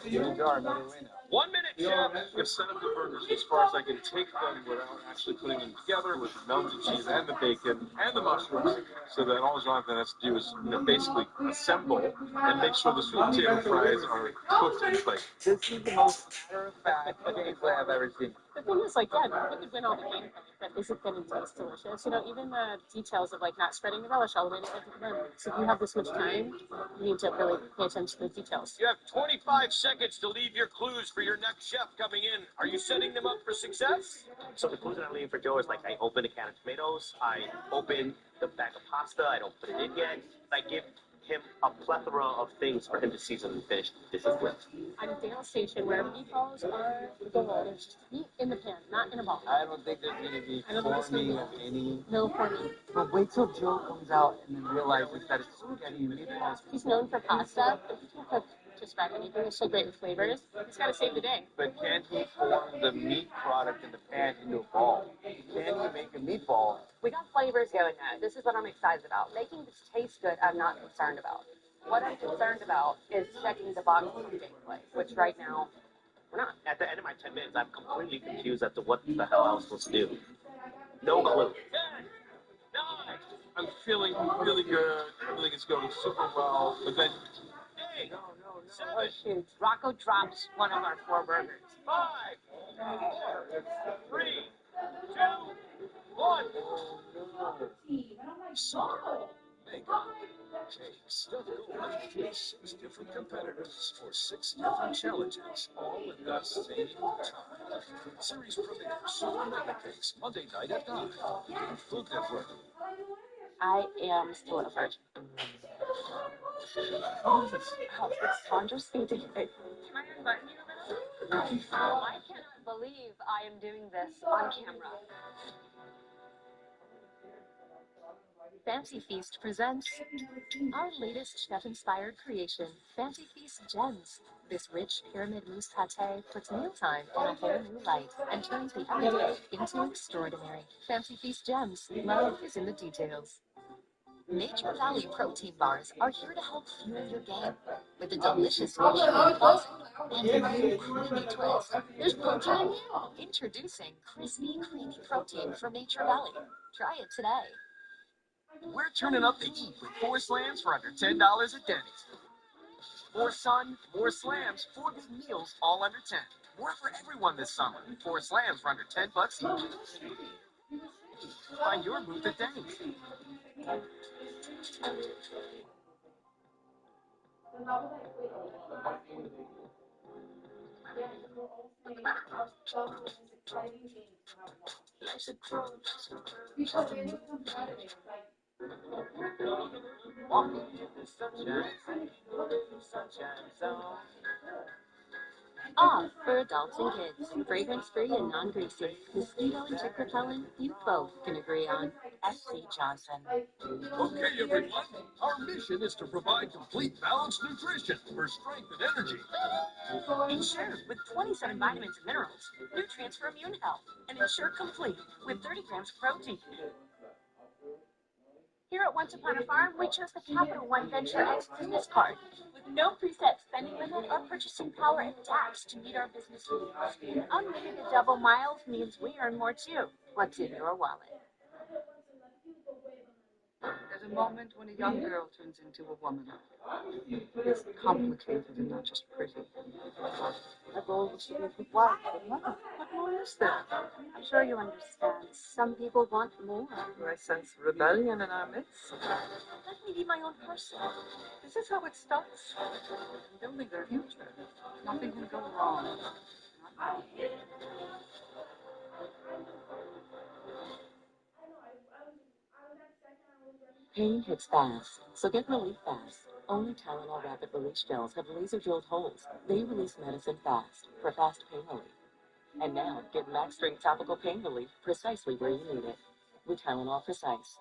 been in the jar another way now. 1 minute, Chef. I've set up the burgers as far as I can take them without actually putting them together with the melted cheese and the bacon and the mushrooms, so that all Jonathan has to do is basically assemble and make sure the sweet potato fries are cooked in place. This is the most matter-of-fact gameplay I've ever seen. The thing is, like, yeah, we could win all the gameplay, but is it going to taste delicious? You know, even the details of, like, not spreading the relish all the way to the burger. So if you have this much time, you need to really pay attention to the details. You have 25 seconds to leave your clues for your next chef coming in. Are you setting them up for success? So the clues that I'm leaving for Joe is like I open a can of tomatoes, I open the bag of pasta, I don't put it in yet. I give him a plethora of things for him to season and finish dishes with. On Dale Station, where meatballs are gold, there's meat in the pan, not in a ball. I don't think there's going to be forming of any. No forming. But wait till Joe comes out and then realizes that it's spaghetti and meatballs. He's known for pasta, but he can cook just about anything. It's so great with flavors. He's got to save the day. But can he form the meat product in the pan into a ball? Can he make a meatball? We got flavors going on. This is what I'm excited about. Making this taste good, I'm not concerned about. What I'm concerned about is checking the box of gameplay, which right now, we're not. At the end of my 10 minutes, I'm completely confused as to what the hell I was supposed to do. No clue. 10, 9, I'm feeling really good. Everything is going super well. But then 8, 7, Oh, shoot. Rocco drops one of our 4 burgers. 5, 4, 3, 2, 1. Sorrow. Mega. Cakes. Go play 6 different competitors for 6 different challenges, all in the same time. Series premiere Super Mega Cakes, Monday night at 9 on Food Network. I am still a virgin. Oh, it's Sandra speaking. Can I unbutton you a minute? I cannot believe I am doing this on camera. Fancy Feast presents our latest chef-inspired creation, Fancy Feast Gems. This rich pyramid mousse pâté puts mealtime in a whole new light and turns the everyday into extraordinary. Fancy Feast Gems. Love is in the details. Nature Valley protein bars are here to help fuel your game with a delicious nutrient classic and a new creamy twist. There's protein in you. Introducing crispy, creamy protein from Nature Valley. Try it today. We're turning up the heat with 4 slams for under $10 at Denny's. More sun, more slams, 4 big meals, all under 10. More for everyone this summer. 4 slams for under $10 each. Find your booth at Denny's. Walking in the sunshine zone. Ah, for adults and kids, fragrance-free and non-greasy. Mosquito and tick repellent, you both can agree on. S.C. Johnson. Okay, everyone. Our mission is to provide complete balanced nutrition for strength and energy. Ensure with 27 vitamins and minerals, nutrients for immune health, and Ensure Complete with 30 grams of protein. Here at Once Upon a Farm, we chose the Capital One Venture X business card with no preset spending limit or purchasing power and tax to meet our business needs. Unlimited double miles means we earn more too. What's in your wallet? The moment when a young girl turns into a woman is complicated and not just pretty. My goal was to be a good wife, but mother, what more is there? I'm sure you understand. Some people want more. Do I sense rebellion in our midst? Let me be my own person. Is this how it starts? I'm building their future. Nothing can go wrong. Not now. Pain hits fast, so get relief fast. Only Tylenol Rapid Release Gels have laser-drilled holes. They release medicine fast for fast pain relief. And now, get max strength topical pain relief precisely where you need it with Tylenol Precise.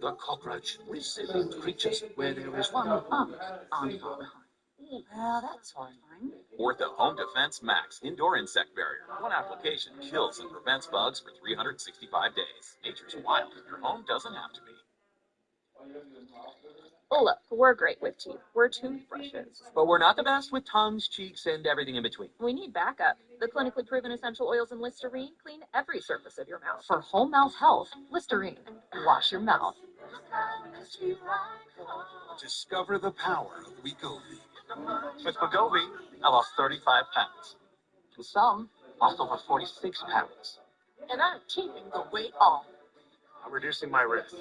The cockroach, resilient creatures where there is one ant on far behind. Well, that's horrifying. Ortho Home Defense Max Indoor Insect Barrier. One application kills and prevents bugs for 365 days. Nature's wild. Your home doesn't have to be. Oh, look, we're great with teeth. We're toothbrushes. But we're not the best with tongues, cheeks, and everything in between. We need backup. The clinically proven essential oils in Listerine clean every surface of your mouth. For whole mouth health, Listerine. Wash your mouth. Discover the power of Wegovy. With Wegovy, I lost 35 pounds. And some lost over 46 pounds. And I'm keeping the weight off. I'm reducing my risk.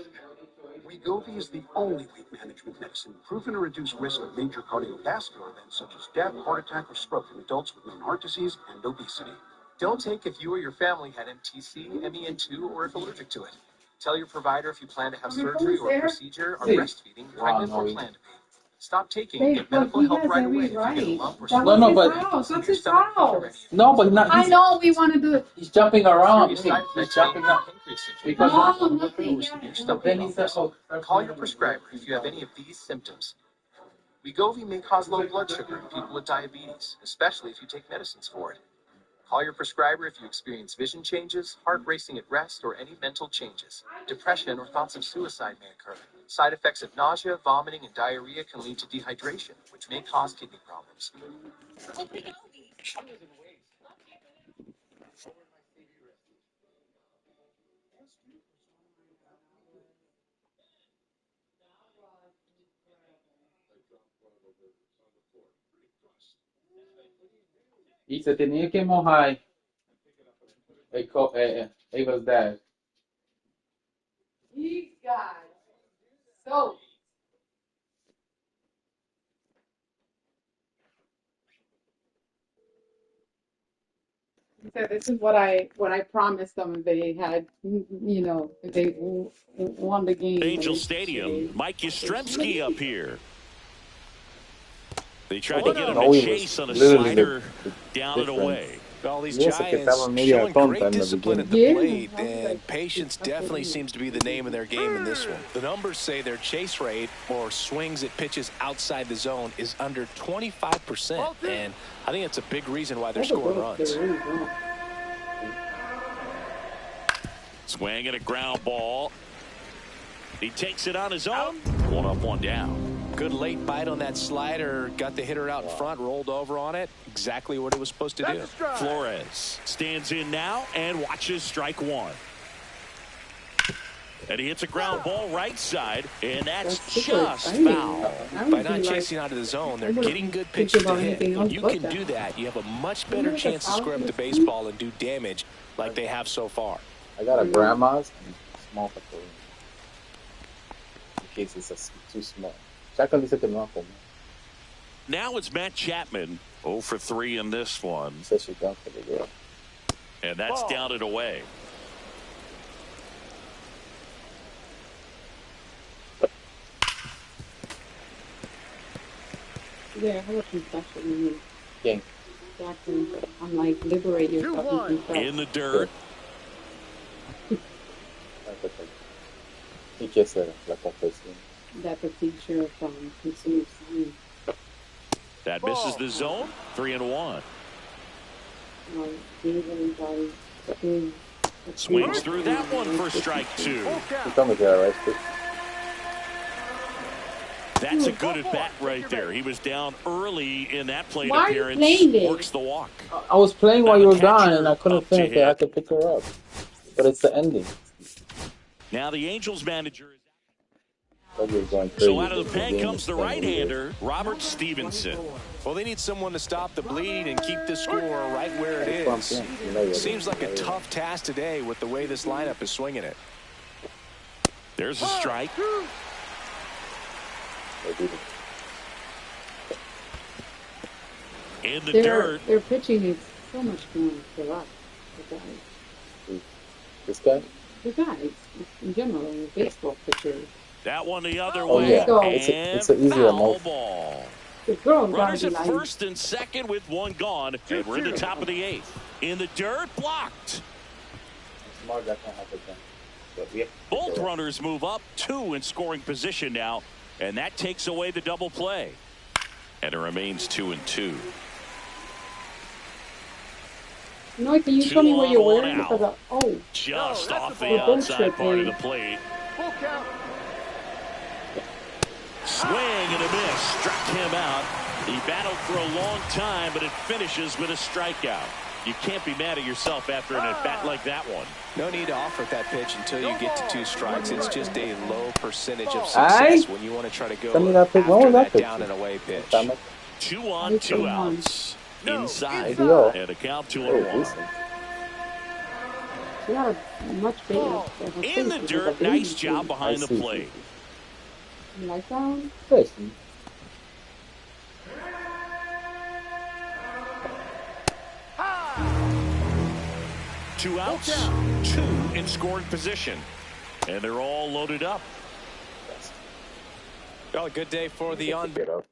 Wegovy is the only weight management medicine proven to reduce risk of major cardiovascular events such as death, heart attack, or stroke in adults with known heart disease and obesity. Don't take if you or your family had MTC, MEN2, or if allergic to it. Tell your provider if you plan to have surgery or a procedure, are breastfeeding, pregnant, or plan to be. Stop taking and get medical help right away if you get a lump or No, but That's his house. no, but not. I know we want to do it. He's jumping around. Serious side He's effects jumping may up increase symptoms. because No, nothing yet. Your stomach then he said, problems. "Oh, Call your prescriber if you have any of these symptoms. Wegovy may cause low blood sugar in people with diabetes, especially if you take medicines for it. Call your prescriber if you experience vision changes, heart racing at rest, or any mental changes. Depression or thoughts of suicide may occur. Side effects of nausea, vomiting, and diarrhea can lead to dehydration, which may cause kidney problems. y se tenía que mojar Ava's dad. These guys. So. So this is what I promised them. They had, if they won the game. Angel Stadium, Mike Yastrzemski up here. They tried to get him to chase on a slider, down and away. All these Giants showing great discipline at the plate, and patience definitely seems to be the name of their game in this one. The numbers say their chase rate, or swings at pitches outside the zone, is under 25%, and I think it's a big reason why they're scoring runs. Swing and a ground ball. He takes it on his own. One up, one down. Good late bite on that slider. Got the hitter out in front, rolled over on it. Exactly what it was supposed to do. Flores stands in now and watches strike one. And he hits a ground ball right side, and that's just foul. By not chasing out of the zone, they're getting good pitches to hit. When you can do that, you have a much better chance to square up the baseball and do damage like they have so far. I got a grandma's small factory. In case it's too small. Now it's Matt Chapman, 0 for 3 in this one. And that's down and away. Yeah, how much infection you need? Yeah. Exactly. I'm like, liberate yourself. In the dirt. That's a feature from consumer science. That misses the zone. 3-1. Swings through that one for strike two. That's a good at bat right there. He was down early in that plate appearance. Works the walk. I was playing while you were gone, and I couldn't finish it. I had to pick her up. But it's the ending. Now the Angels manager is W is going So crazy. out of the pen game comes is the playing really good. right-hander, Robert Stevenson. Well, they need someone to stop the bleeding and keep the score right where it That's what I'm is. saying. You know, Seems like a tough task today with the way this lineup is swinging it. There's a strike. In the dirt. Their pitching is so much more for us, the guys. This guy? The guys, in general, the baseball pitchers. That one the other Oh, way. yeah. And It's an easier foul motion. ball. The girls Runners gotta at be like, first and second with one gone. And we're in the top of the eighth. In the dirt, blocked. Smart guy can't help it then. But we have to Both go. runners move up, 2 in scoring position now. And that takes away the double play. And it remains 2-2. no, can you show me where you're wearing? out. Because Just off the Well, don't outside trip part of in. the plate. Full count. Swing and a miss. Struck him out. He battled for a long time, but it finishes with a strikeout. You can't be mad at yourself after an at-bat like that one. No need to offer that pitch until you get to 2 strikes. It's just a low percentage of Aye. success when you want to try to go Send me that pitch. When after was that that pitch? down and away pitch. 2 on, 2 outs. Inside. ADO. And a count Very 2-1. decent. she got a much bigger. In the dirt, nice job behind the plate. You like that one? Listen. Two outs, 2 in scoring position. And they're all loaded up. Well, a good day for the on. Get up.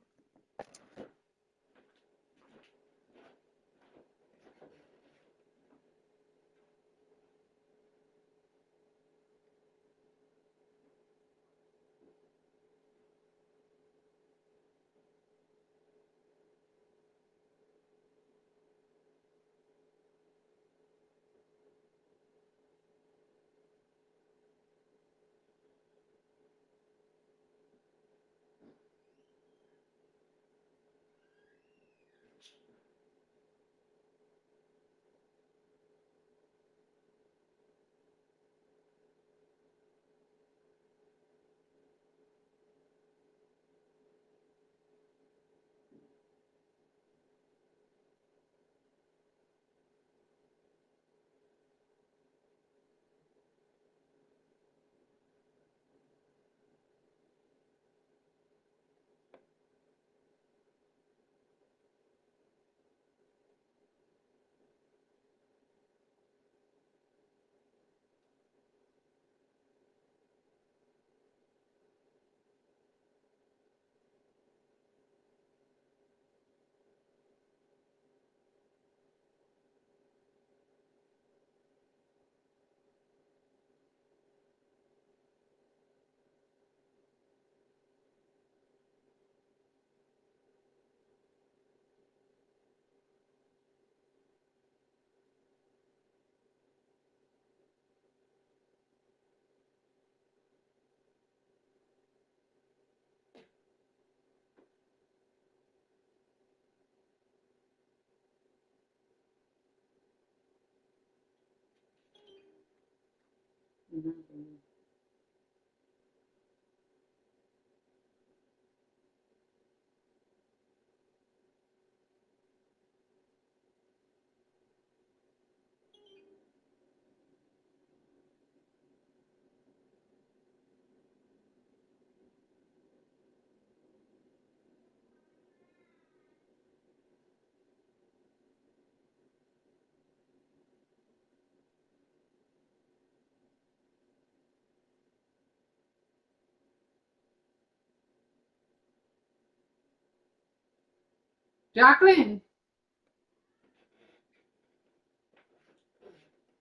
Jacqueline,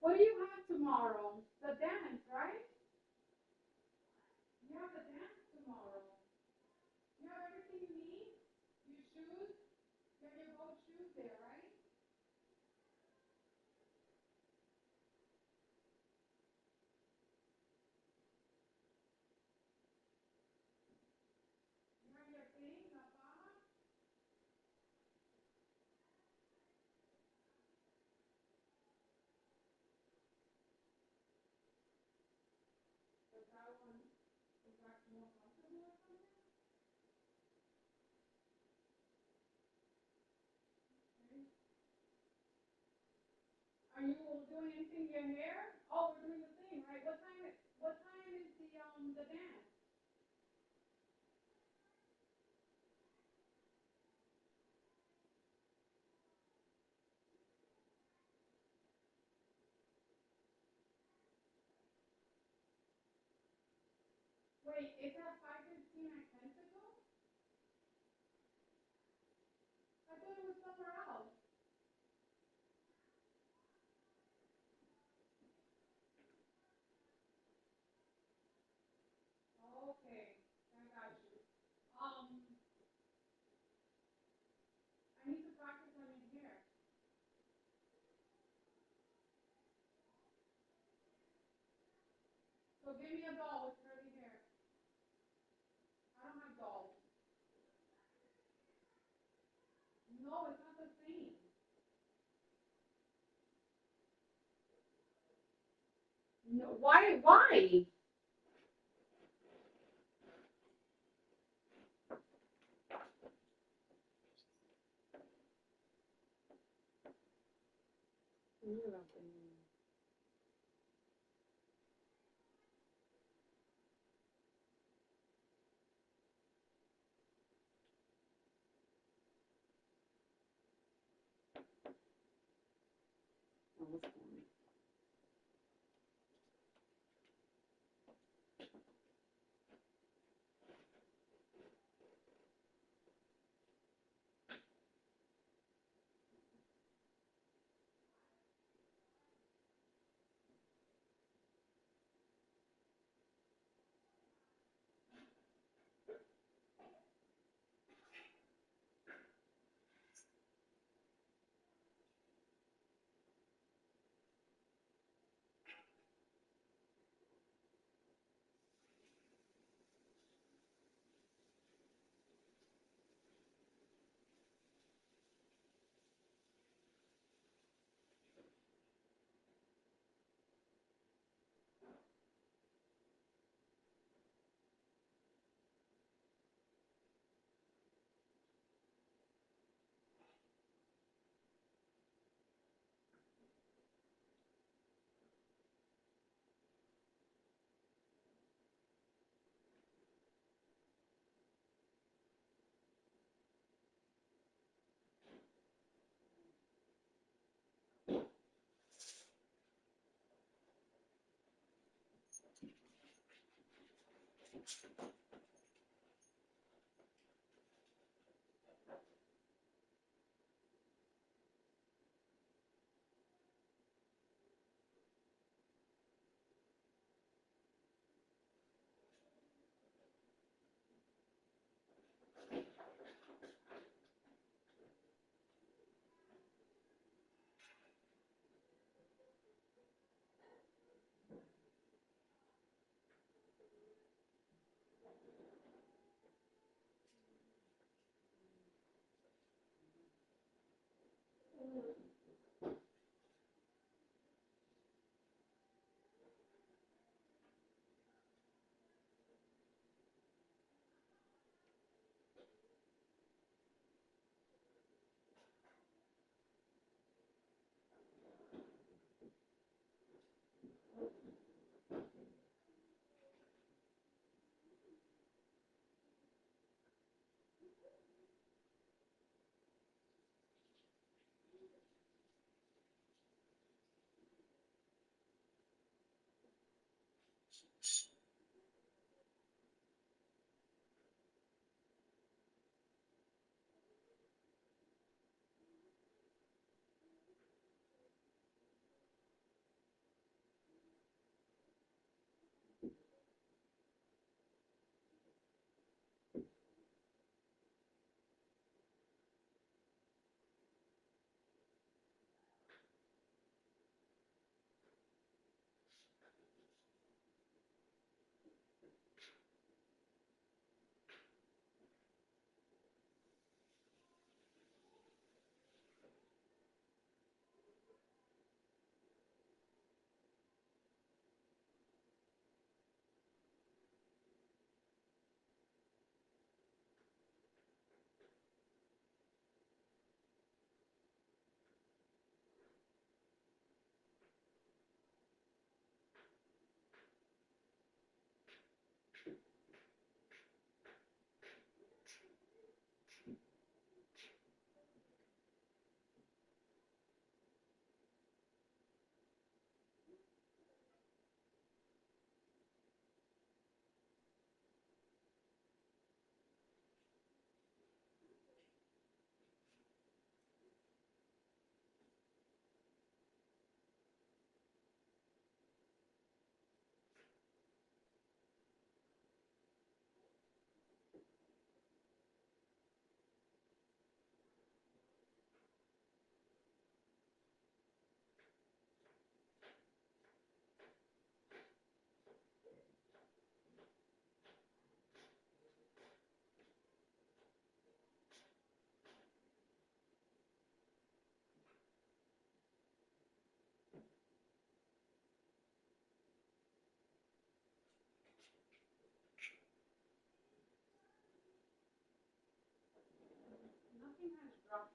what do you have tomorrow? The dance, right? You have the dance tomorrow. You have everything you need? Your shoes? You have your both shoes there, right? You have your thing, the box? Is that more comfortable? you doing anything to your hair? Oh, we're doing the thing, right? What time is the dance? Wait, it's at 5:15 at Kensico? I thought it was somewhere else. Okay, I got you. I need to practice on your hair. So give me a doll with curly hair. I don't have dolls. No, it's not the same. No, why? Why?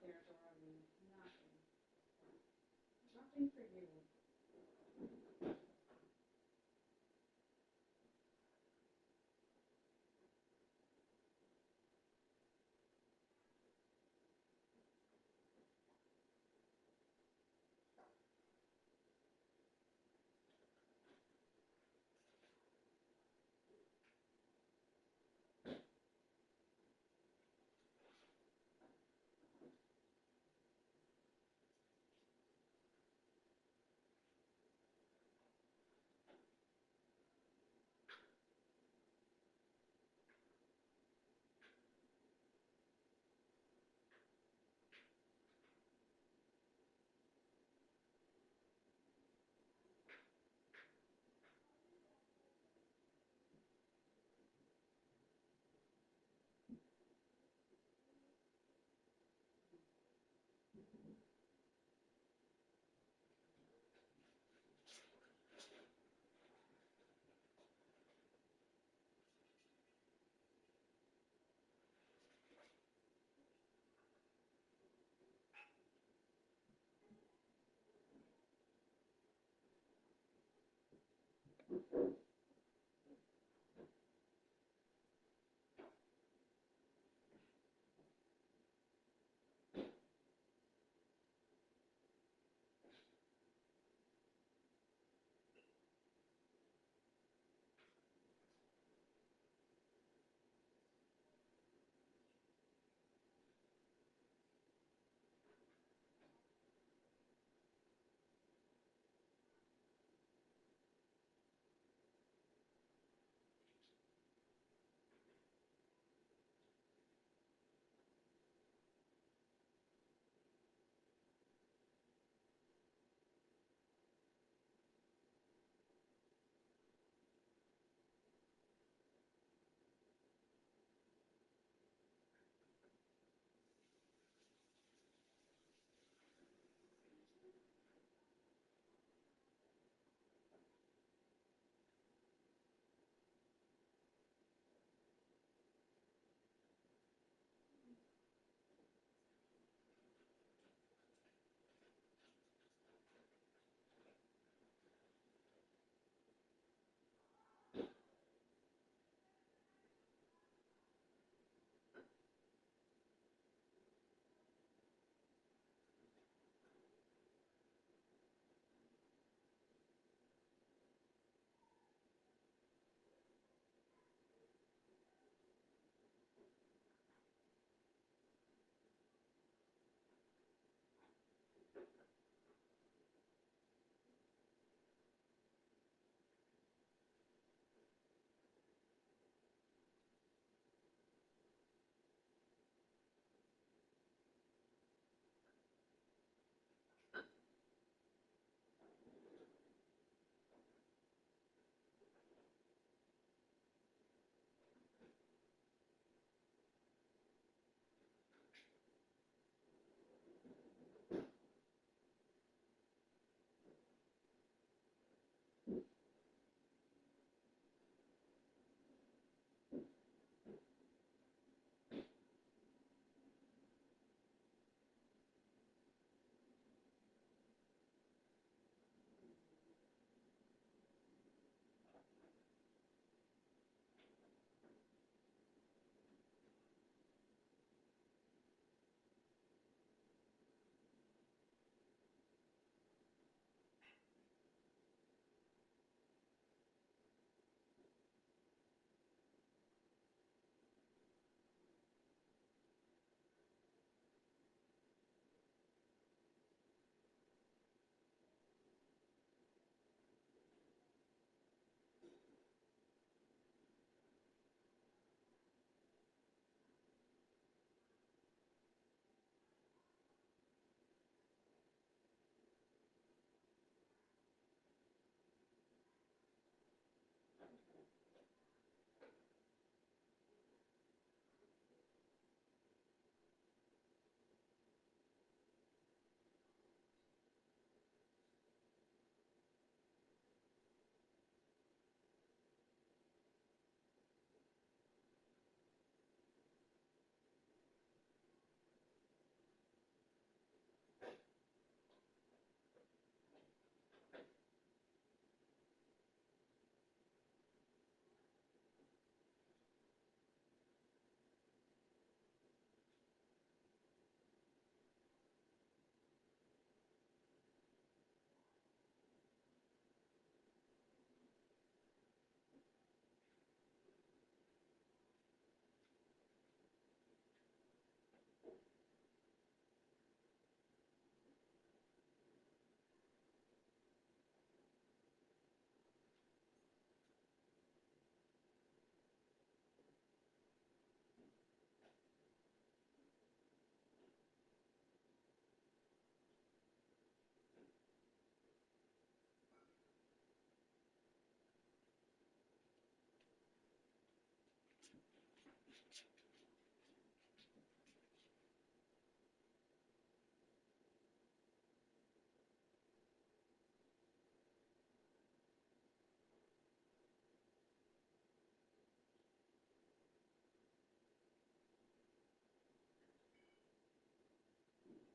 Nothing for you.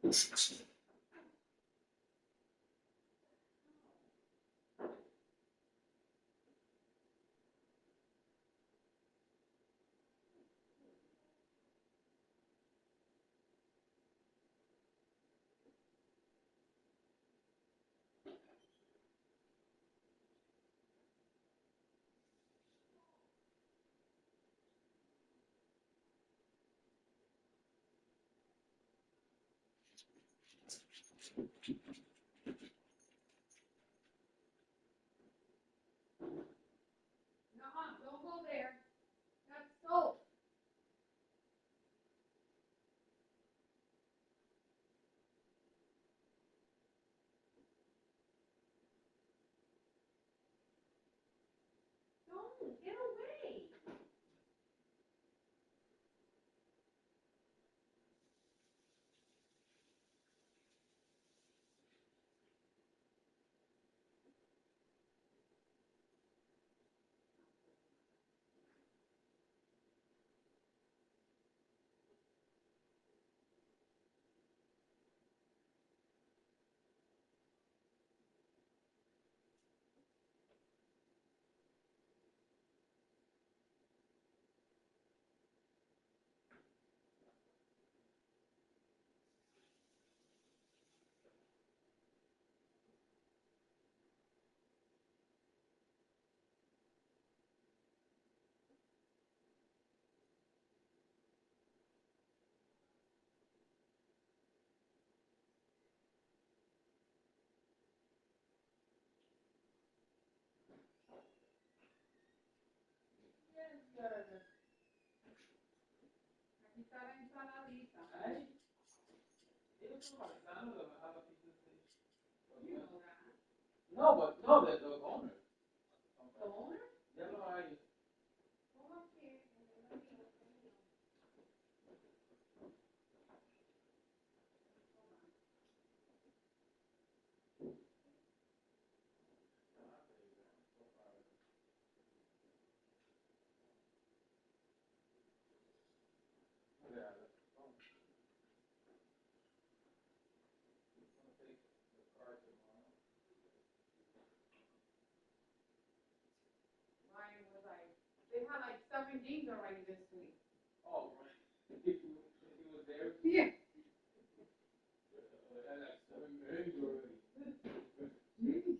Nuh-uh, don't go there. That's soap. Don't get away. Aquí está la ensaladita. You know that. No, but no, the owner. The owner? Ya lo hay. Come up here and let me know. Ryan was like, they had like 7 games already this week. Oh, right. He was there? Yeah. Had like 7 games already. Jeez.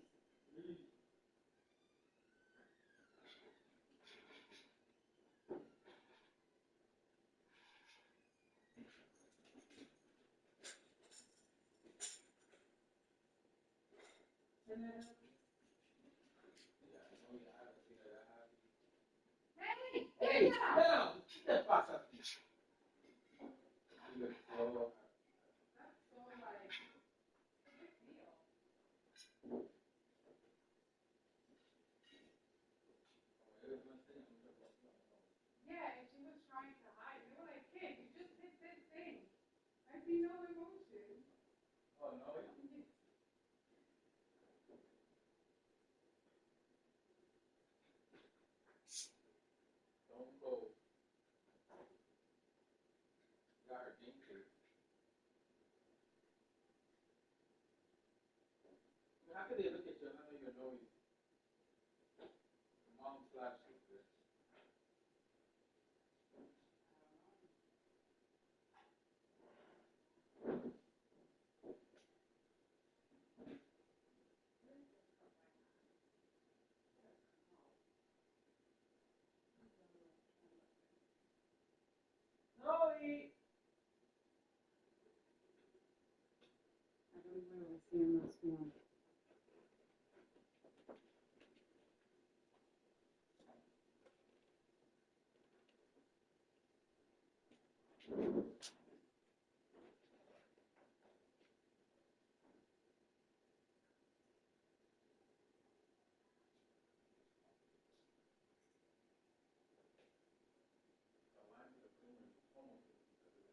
Hey, Hey, get out. down. ¿Qué te pasa? That's so like, big deal. Yeah, and she was trying to hide. They were like, kid, you just hit this thing. I see no emotion. Oh, no? Don't go. Got her danger. How could they look at you and not even know you? Mom slash sister. Noli! I don't really see in this one.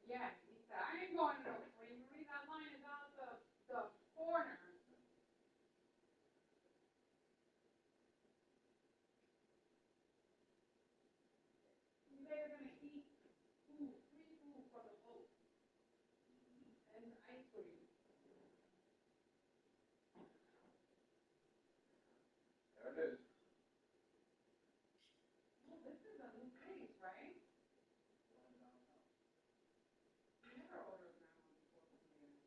Yeah, he said, I ain't going to no creamery. That line is out the corner. They're going to eat food, free food for the boat. And I There it is. Well, this is a new case, right? You never ordered grandma before from here.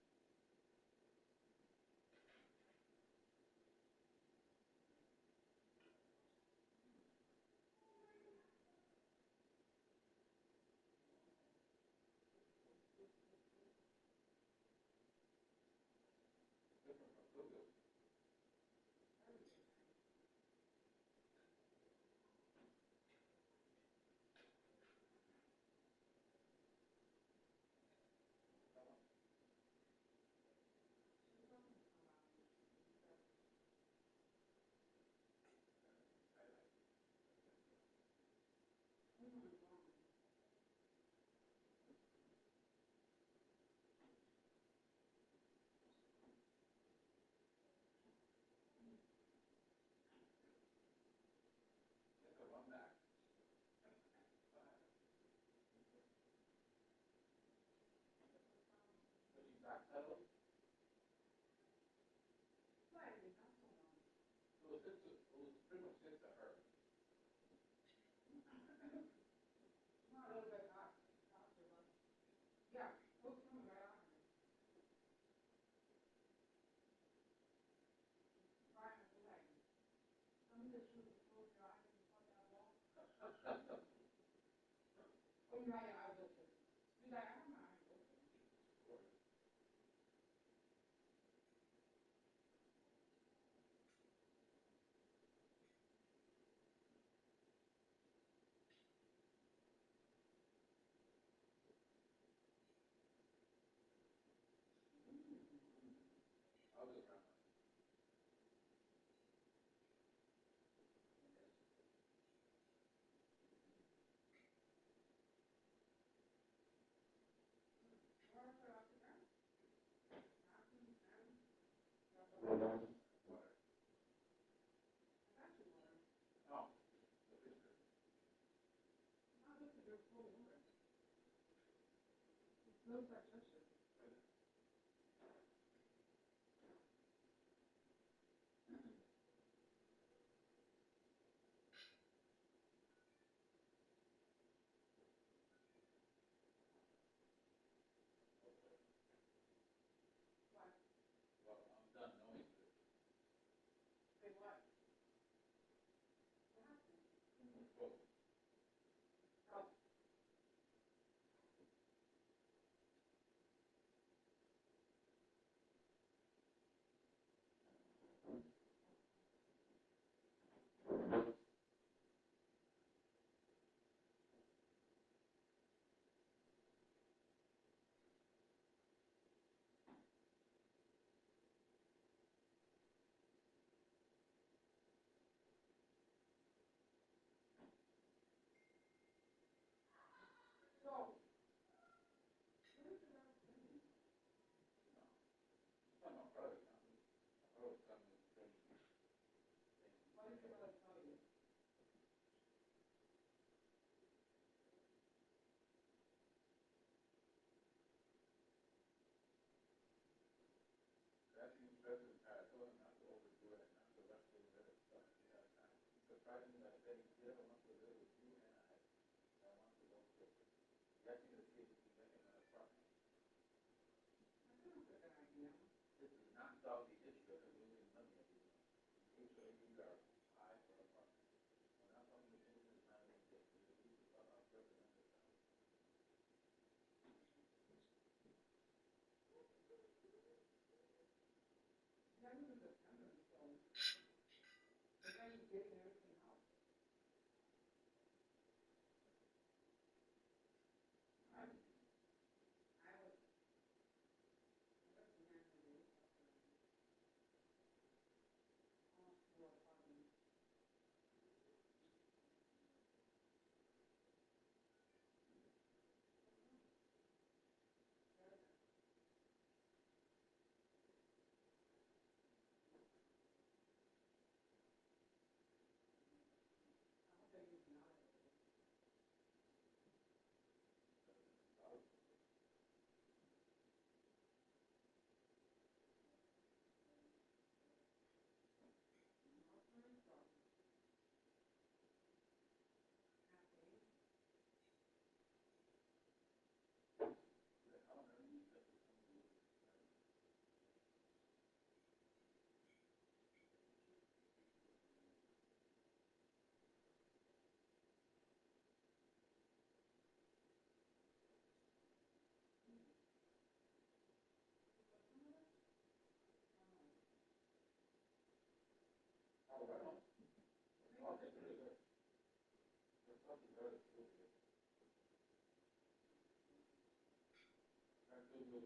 I'm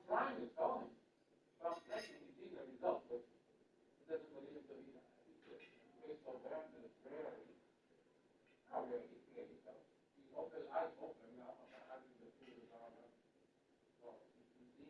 trying to tell him, but I'm saying he sees the result, but he doesn't believe it till he it's so bad that it's rare. How rare he can himself. He's open, eyes open, now I'm having the feelings on him. So he sees me.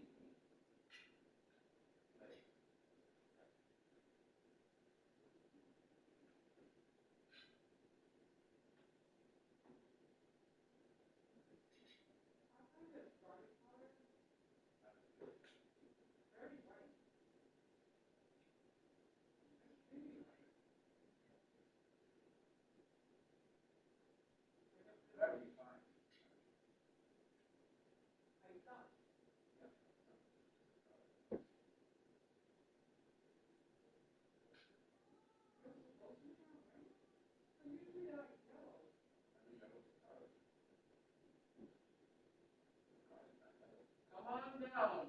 Come on down,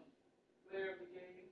player of the game.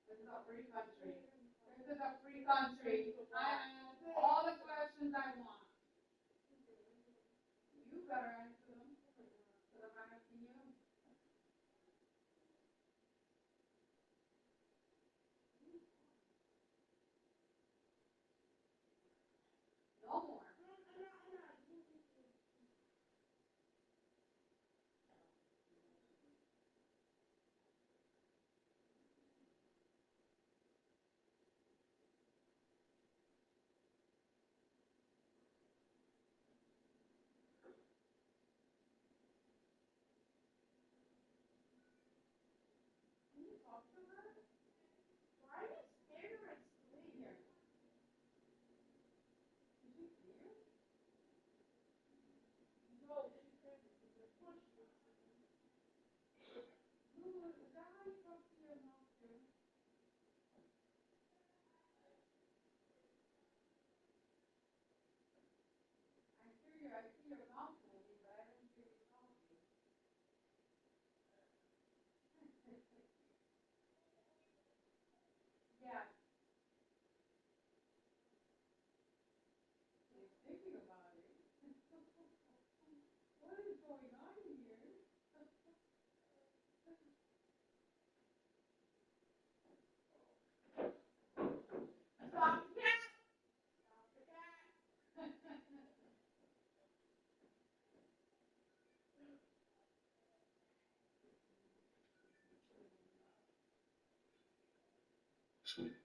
This is a free country. This is a free country. I answer all the questions I want. You better answer them, because I'm asking you. No more. screaming about it. What is going on here? Stop the cat! Stop the cat! Sweet.